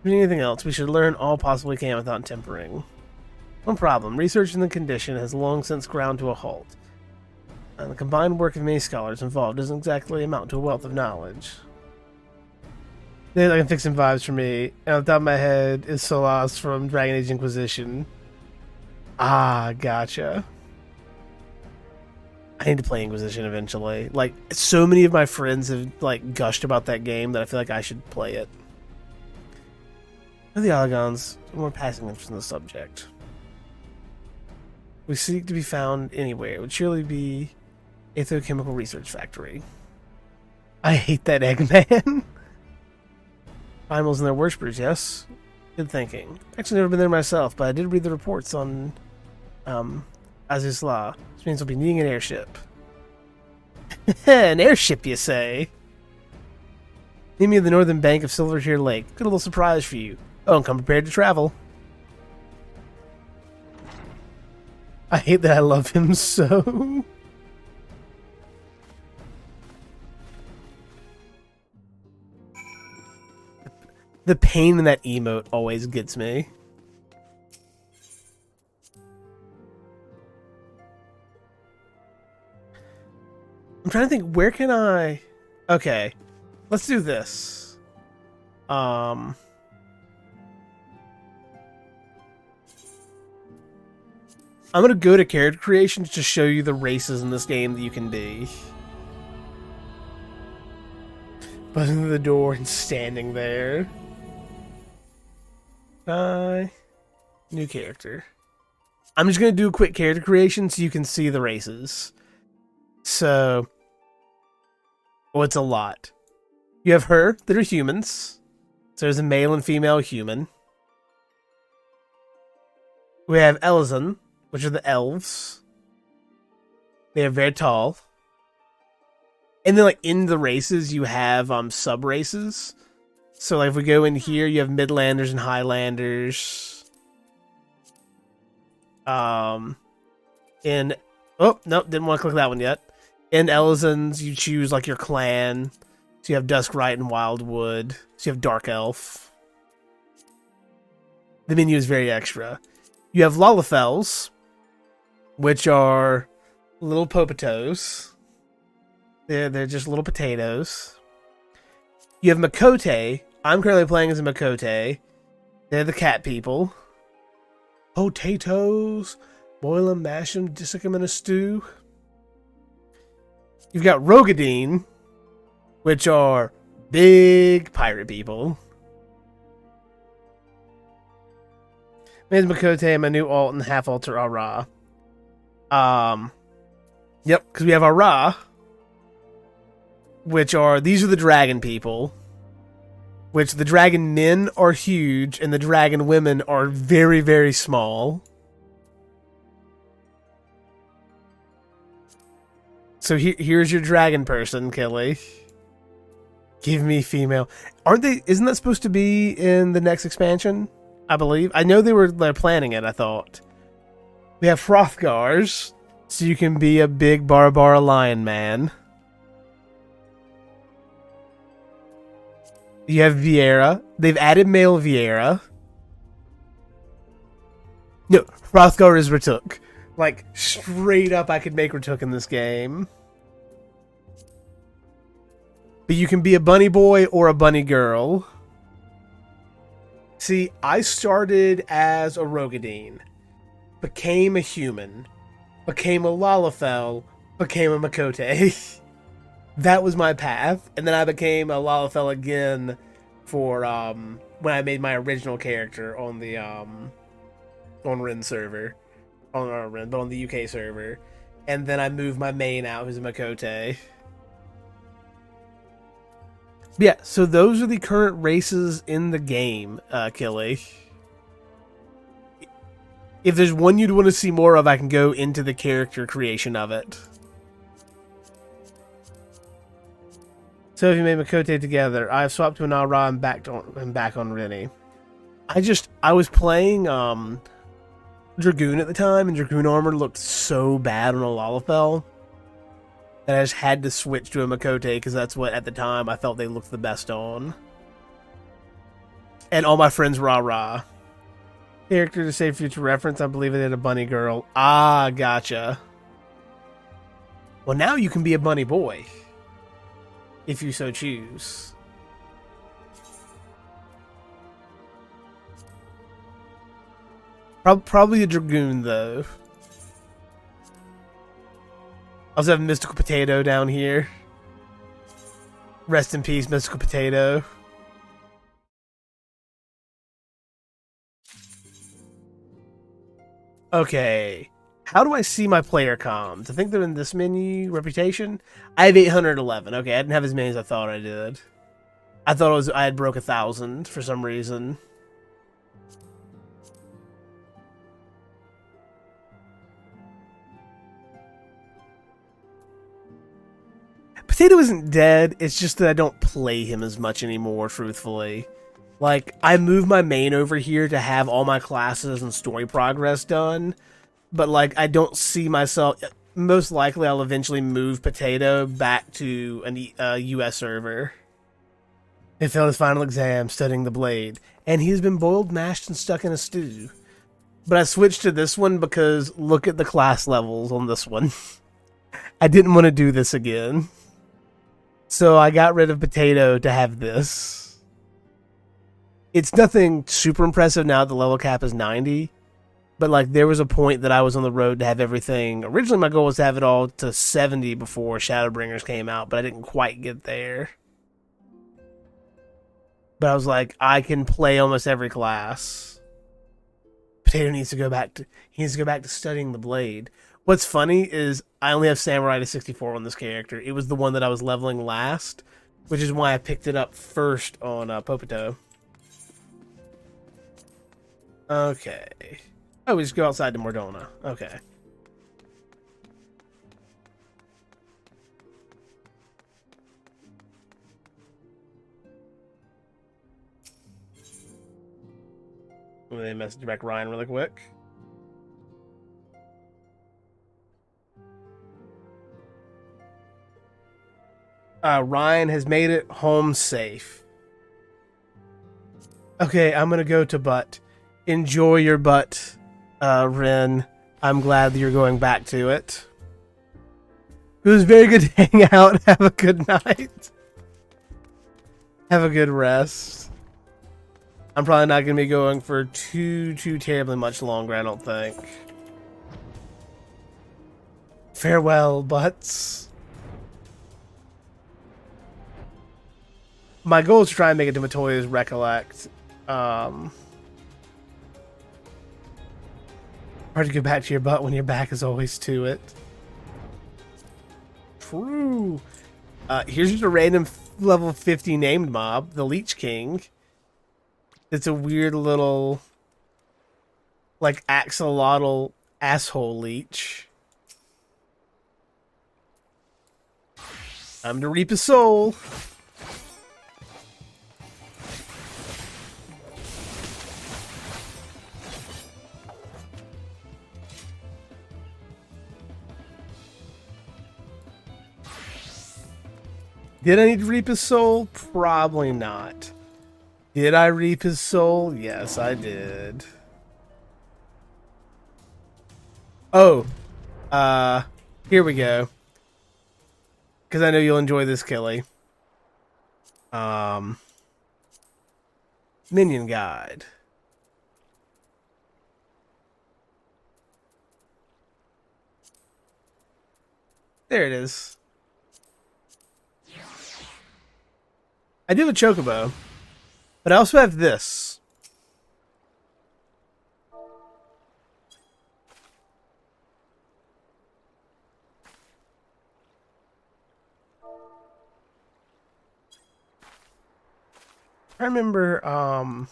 Anything else? We should learn all possible we can without tempering. One problem. Research in the condition has long since ground to a halt. And the combined work of many scholars involved doesn't exactly amount to a wealth of knowledge. There's like fixing vibes for me. And on top of my head is Solas from Dragon Age Inquisition. Ah, gotcha. I need to play Inquisition eventually. Like, so many of my friends have like gushed about that game that I feel like I should play it. The Allegons are more passing interest in the subject. We seek to be found anywhere. It would surely be a chemical research factory. I hate that Eggman. Primals and their worshippers, yes. Good thinking. Actually, never been there myself, but I did read the reports on Azizla. Which means we'll be needing an airship. An airship, you say? Meet me at the northern bank of Silvertear Lake. Got a little surprise for you. Oh, and come prepared to travel. I hate that I love him so. The pain in that emote always gets me. I'm trying to think, where can I... Okay, let's do this. I'm going to go to character creation to show you the races in this game that you can be. Buzzing to the door and standing there. New character. I'm just going to do a quick character creation so you can see the races. So, well, it's a lot. You have her, that are humans. So there's a male and female human. We have Elizon, which are the elves. They are very tall. And then, like, in the races, you have sub-races. So, like, if we go in here, you have Midlanders and Highlanders. Oh, nope, didn't want to click that one yet. In Elizon's, you choose, like, your clan. So you have Duskwright and Wildwood. So you have Dark Elf. The menu is very extra. You have Lalafels, which are little popatos. They're just little potatoes. You have Makote. I'm currently playing as a Makote. They're the cat people. Potatoes. Boil them, mash them, dissick them in a stew. You've got Rogadine, which are big pirate people. My name's Makote, and my new alt and half-alter Ara. Yep, because we have Ara, which are, these are the dragon people, which the dragon men are huge, and the dragon women are very, very small. So here's your dragon person, Kelly. Give me female. Aren't they? Isn't that supposed to be in the next expansion? I believe. I know they're planning it, I thought. We have Hrothgars, so you can be a big Barbara lion man. You have Vieira. They've added male Vieira. No, Hrothgar is Ratuk. Like, straight up, I could make Ratook in this game. But you can be a bunny boy or a bunny girl. See, I started as a Rogadine, became a human, became a Lalafell, became a Makote. That was my path, and then I became a Lalafell again for when I made my original character on the on Rin server, on Rin, but on the UK server, and then I moved my main out, who's a Makote. Yeah, so those are the current races in the game, Killy. If there's one you'd want to see more of, I can go into the character creation of it. So if you made Makote together, I've swapped to an Ara and back on Rini. I was playing Dragoon at the time, and Dragoon armor looked so bad on a Lalafell that I just had to switch to a Makote because that's what, at the time, I felt they looked the best on. And all my friends rah-rah. Character to save future reference, I believe it had a bunny girl. Ah, gotcha. Well, now you can be a bunny boy. If you so choose. Probably a Dragoon, though. I also have Mystical Potato down here. Rest in peace, Mystical Potato. Okay. How do I see my player comms? I think they're in this menu. Reputation? I have 811. Okay, I didn't have as many as I thought I did. I thought I had broke 1,000 for some reason. Potato isn't dead, it's just that I don't play him as much anymore, truthfully. Like, I moved my main over here to have all my classes and story progress done, but, like, I don't see myself... Most likely, I'll eventually move Potato back to a US server. He failed his final exam studying the blade, and he has been boiled, mashed, and stuck in a stew. But I switched to this one because look at the class levels on this one. I didn't want to do this again. So I got rid of Potato to have this. It's nothing super impressive now the level cap is 90. But like there was a point that I was on the road to have everything. Originally my goal was to have it all to 70 before Shadowbringers came out, but I didn't quite get there. But I was like, I can play almost every class. Potato needs to go back to studying the blade. What's funny is I only have Samurai to 64 on this character. It was the one that I was leveling last, which is why I picked it up first on Popito. Okay. Oh, we just go outside to Mordona. Okay. Let me message back Ryan really quick. Ryan has made it home safe. Okay, I'm gonna go to Butt. Enjoy your butt, Ren. I'm glad that you're going back to it. It was very good to hang out. Have a good night. Have a good rest. I'm probably not going to be going for too terribly much longer, I don't think. Farewell, butts. My goal is to try and make it to Matoya's Recollect. Hard to go back to your butt when your back is always to it. True. Here's just a random level 50 named mob, the Leech King. It's a weird little, like, axolotl asshole leech. Time to reap his soul. Did I need to reap his soul? Probably not. Did I reap his soul? Yes, I did. Oh, here we go. Because I know you'll enjoy this, Kelly. Minion Guide. There it is. I do have a chocobo, but I also have this. I remember, I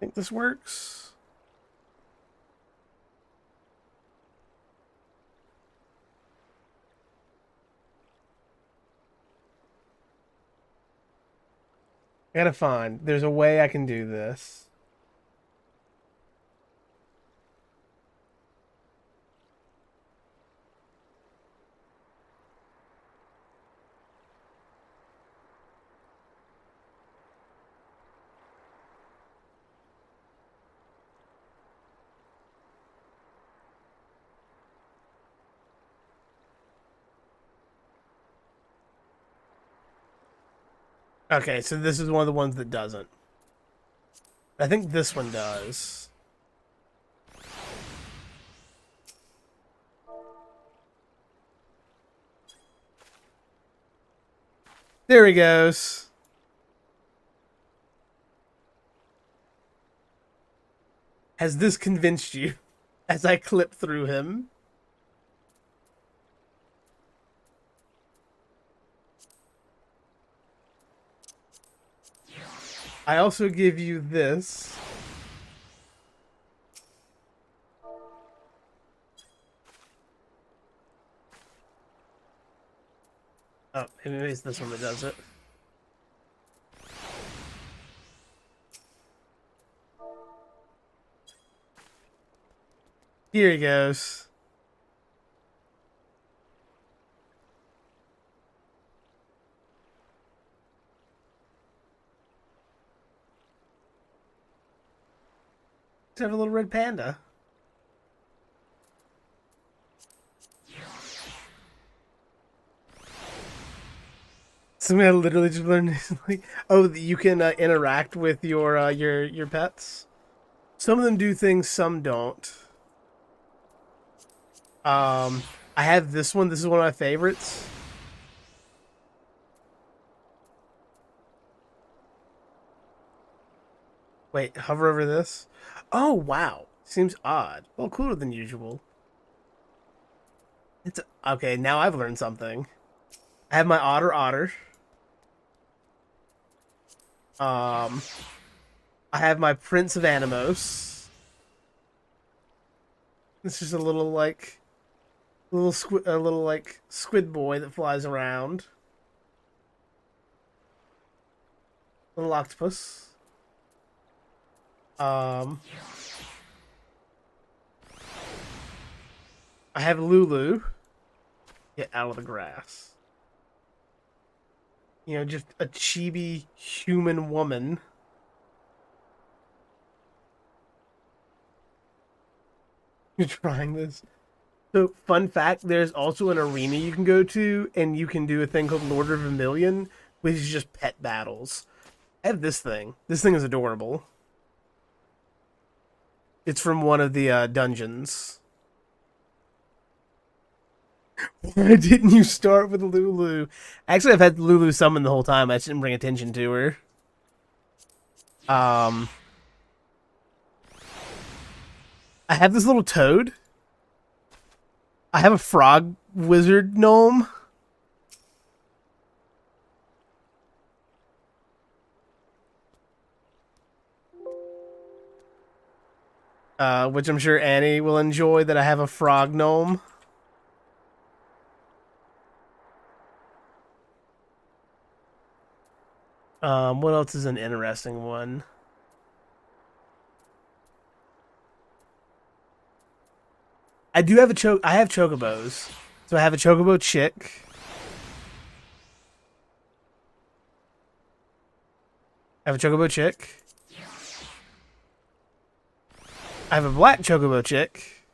think this works. I gotta find. There's a way I can do this. Okay, so this is one of the ones that doesn't. I think this one does. There he goes. Has this convinced you as I clip through him? I also give you this. Oh, maybe it's this one that does it. Here he goes. Let's have a little red panda. Something I literally just learned is like, oh, you can interact with your pets. Some of them do things, some don't. I have this one. This is one of my favorites. Wait, hover over this. Oh, wow. Seems odd. Well, cooler than usual. It's okay. Now I've learned something. I have my otter. I have my Prince of Animos. This is a little squid boy that flies around. Little octopus. I have Lulu. Get out of the grass. You know, just a chibi human woman. You're trying this. So, fun fact, there's also an arena you can go to, and you can do a thing called Lord of Vermilion, which is just pet battles. I have this thing. This thing is adorable. It's from one of the dungeons. Why didn't you start with Lulu? Actually, I've had Lulu summoned the whole time. I just didn't bring attention to her. I have this little toad. I have a frog wizard gnome. Which I'm sure Annie will enjoy, that I have a frog gnome. What else is an interesting one? I do have I have chocobos. So I have a chocobo chick. I have a chocobo chick. I have a black chocobo chick.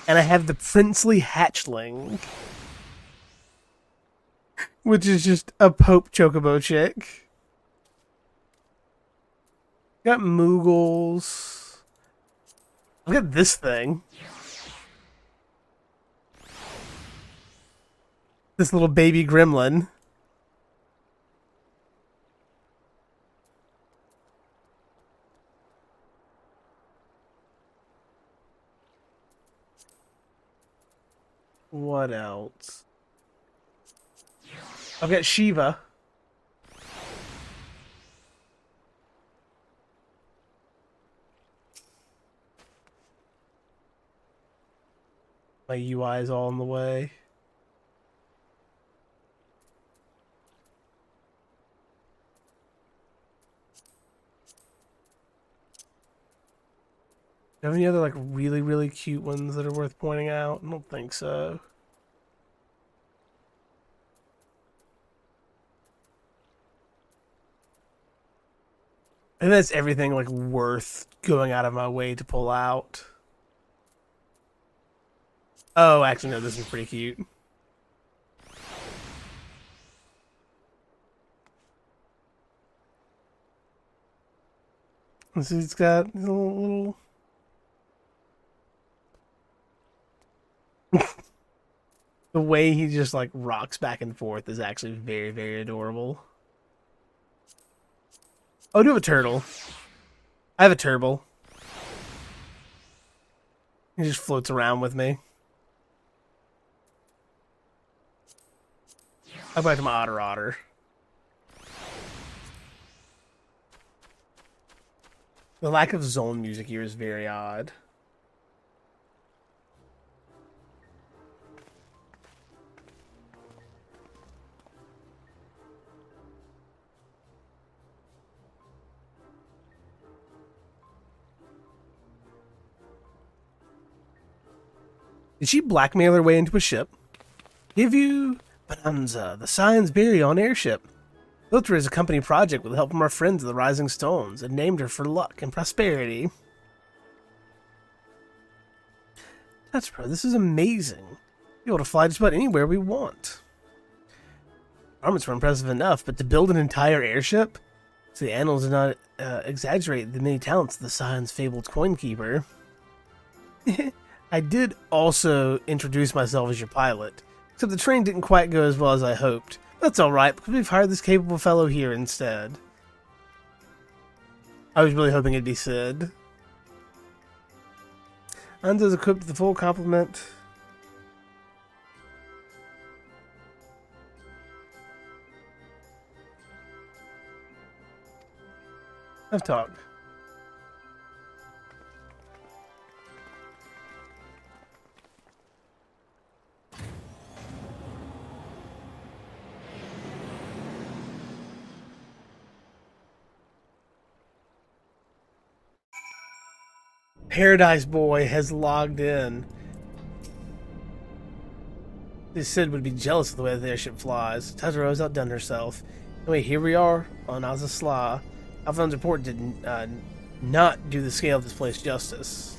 And I have the princely hatchling. Which is just a Pope chocobo chick. Got Moogles. Look at this thing. This little baby gremlin. What else? I've got Shiva. My UI is all in the way. Do you have any other like really cute ones that are worth pointing out? I don't think so. I think that's everything like worth going out of my way to pull out. Oh, actually no, this is pretty cute. Let's see, it's got a little... The way he just like rocks back and forth is actually very adorable. Oh, I do have a turtle. I have a turtle. He just floats around with me. I go back to my otter. The lack of zone music here is very odd. Did she blackmail her way into a ship? Give you Bonanza, the Science Baryon airship. Built her as a company project with the help from our friends of the Rising Stones, and named her for luck and prosperity. That's bro, this is amazing. Be able to fly just about anywhere we want. Armaments were impressive enough, but to build an entire airship? So the annals did not exaggerate the many talents of the Scion's fabled coinkeeper. I did also introduce myself as your pilot, except the train didn't quite go as well as I hoped. That's alright, because we've hired this capable fellow here instead. I was really hoping it'd be Sid. Anzo's equipped with the full complement. I've talked. Paradise Boy has logged in. This Sid would be jealous of the way the airship flies. Tazaro's outdone herself. Anyway, here we are on Azasla. Alphon's report did not do the scale of this place justice.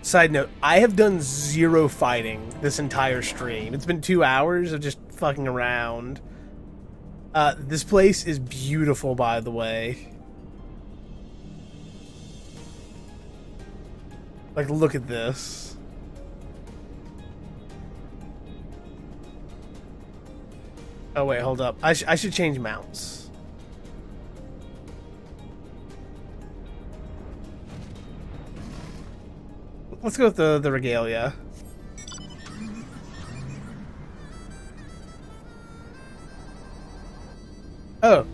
Side note, I have done 0 fighting this entire stream. It's been 2 hours of just fucking around. This place is beautiful, by the way. Like, look at this. Oh, wait, hold up. I should change mounts. Let's go with the regalia. Oh.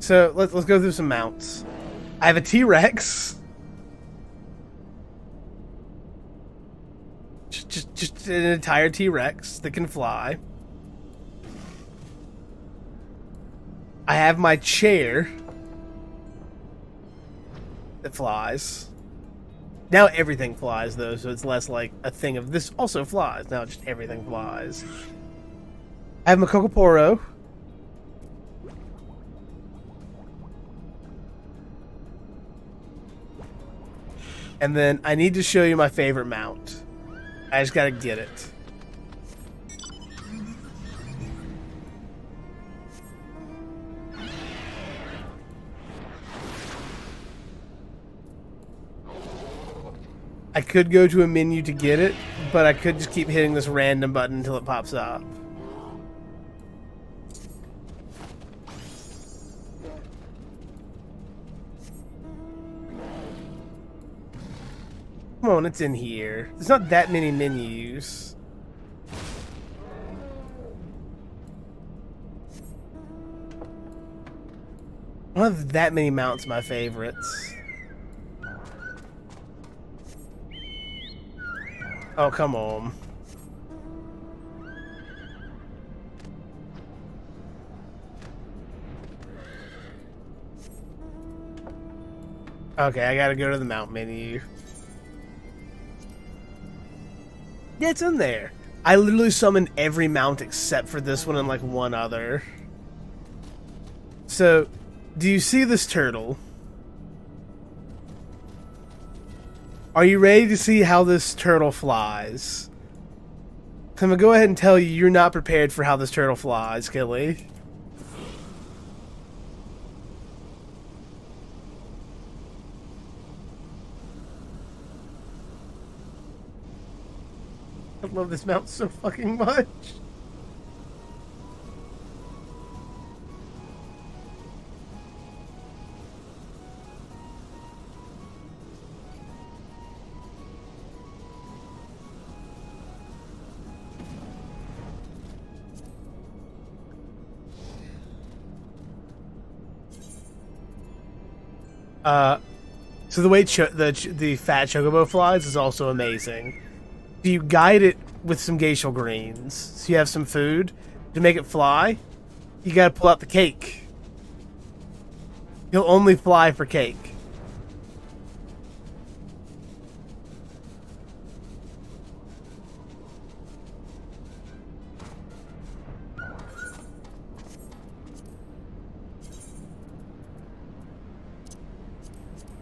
So, let's go through some mounts. I have a T-Rex. Just an entire T-Rex that can fly. I have my chair that flies. Now everything flies, though, so it's less like a thing of this also flies. Now just everything flies. I have my Cocoporo. And then I need to show you my favorite mount. I just gotta get it. I could go to a menu to get it, but I could just keep hitting this random button until it pops up. Come on, it's in here. There's not that many menus. I don't have that many mounts my favorites. Oh, come on. Okay, I gotta go to the mount menu. Yeah, it's in there. I literally summoned every mount except for this one and like one other. So, do you see this turtle? Are you ready to see how this turtle flies? I'm gonna go ahead and tell you you're not prepared for how this turtle flies, Killy. I love this mount so fucking much. So the way the fat chocobo flies is also amazing. You guide it with some glacial greens, so you have some food to make it fly. You gotta pull out the cake. You'll only fly for cake.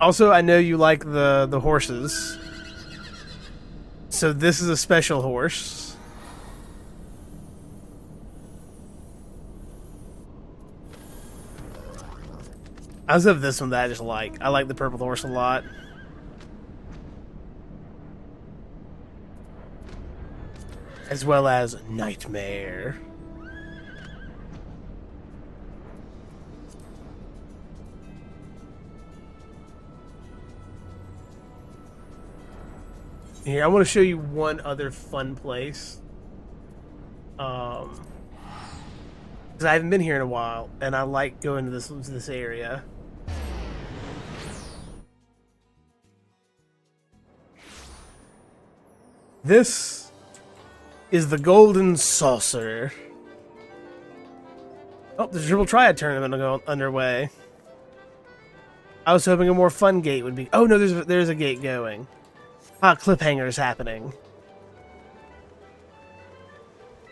Also, I know you like the horses. So this is a special horse. I also have this one that I just like. I like the purple horse a lot. As well as Nightmare. Here, I want to show you one other fun place. Because I haven't been here in a while, and I like going to this area. This is the Golden Saucer. Oh, the Triple Triad tournament underway. I was hoping a more fun gate would be. Oh no, there's a gate going. Cliffhanger is happening.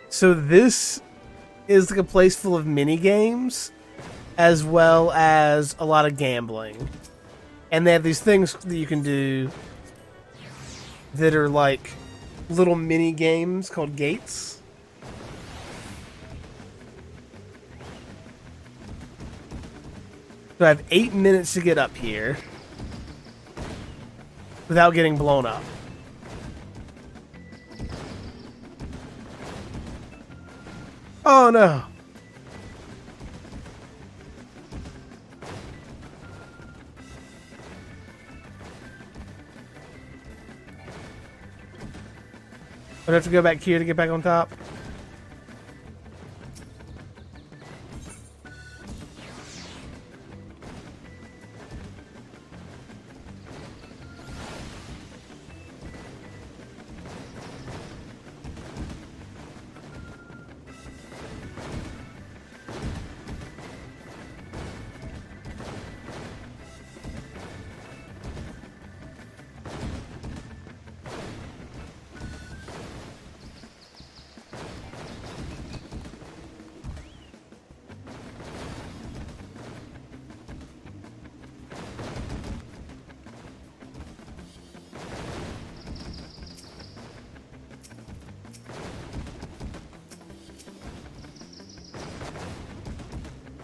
So this is like a place full of mini games, as well as a lot of gambling, and they have these things that you can do that are like little mini games called gates. So I have 8 minutes to get up here without getting blown up. Oh no. I'd have to go back here to get back on top.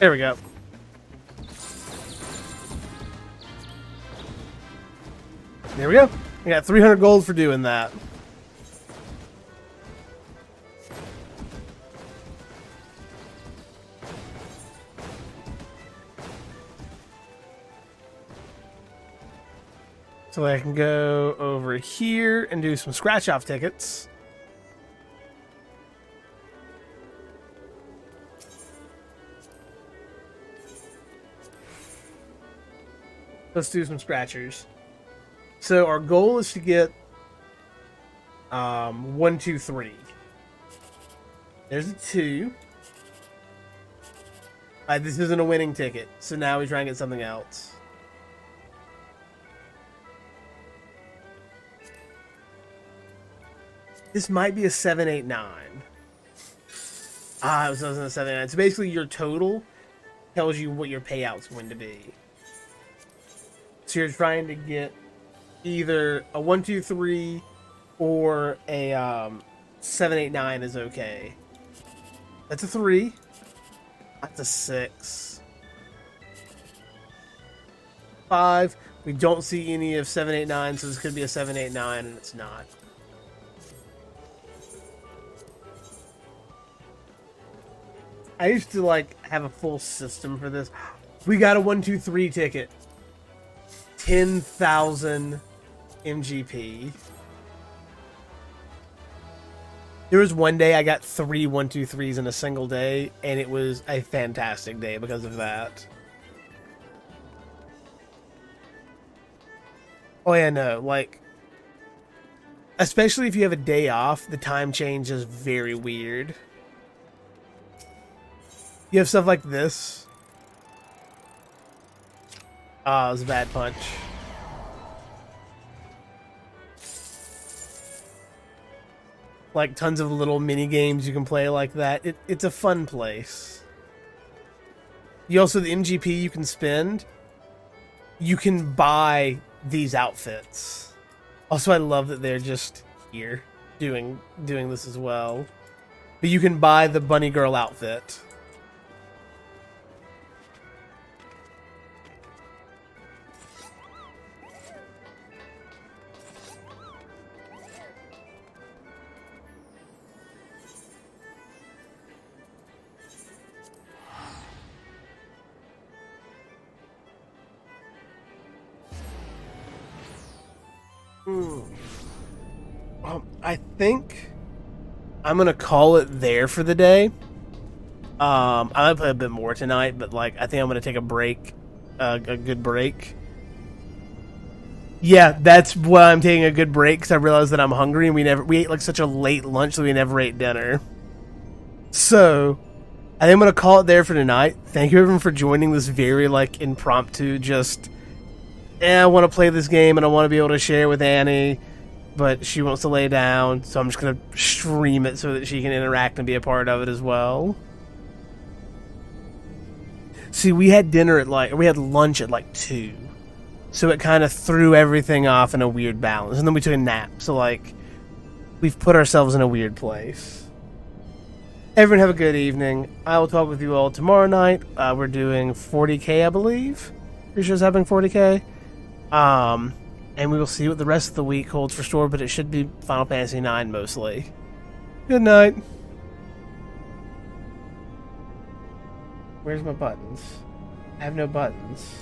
There we go. There we go. We got 300 gold for doing that. So I can go over here and do some scratch-off tickets. Let's do some scratchers. So our goal is to get 1, 2, 3. There's a 2. This isn't a winning ticket, so now we try and get something else. This might be a 7, 8, 9. It was a 7, 8, 9. So basically your total tells you what your payout's going to be. So you're trying to get either a 1, 2, 3 or a 7, 8, 9 is okay. That's a 3. That's a 6. 5. We don't see any of 7, 8, 9, so this could be a 7, 8, 9, and it's not. I used to like have a full system for this. We got a 1, 2, 3 ticket. 10,000 MGP. There was one day I got 3 1, 2, 3s in a single day, and it was a fantastic day because of that. Oh yeah, no, like, especially if you have a day off, the time change is very weird. You have stuff like this. Ah, it was a bad punch. Like tons of little mini games you can play like that. It's a fun place. You also, the MGP you can spend, you can buy these outfits. Also, I love that they're just here doing this as well. But you can buy the bunny girl outfit. I think I'm gonna call it there for the day. I'm gonna play a bit more tonight, but like I think I'm gonna take a break, a good break. Yeah, that's why I'm taking a good break, because I realized that I'm hungry and we ate like such a late lunch that we never ate dinner. So I think I'm gonna call it there for tonight. Thank you everyone for joining this very like impromptu, just I want to play this game and I want to be able to share with Annie, but she wants to lay down, so I'm just going to stream it so that she can interact and be a part of it as well. See, we had lunch at like 2, so it kind of threw everything off in a weird balance, and then we took a nap, so like, we've put ourselves in a weird place. Everyone have a good evening. I will talk with you all tomorrow night. We're doing 40k, I believe. Pretty sure it's happening 40k. And we will see what the rest of the week holds for store, but it should be Final Fantasy IX mostly. Good night. Where's my buttons? I have no buttons.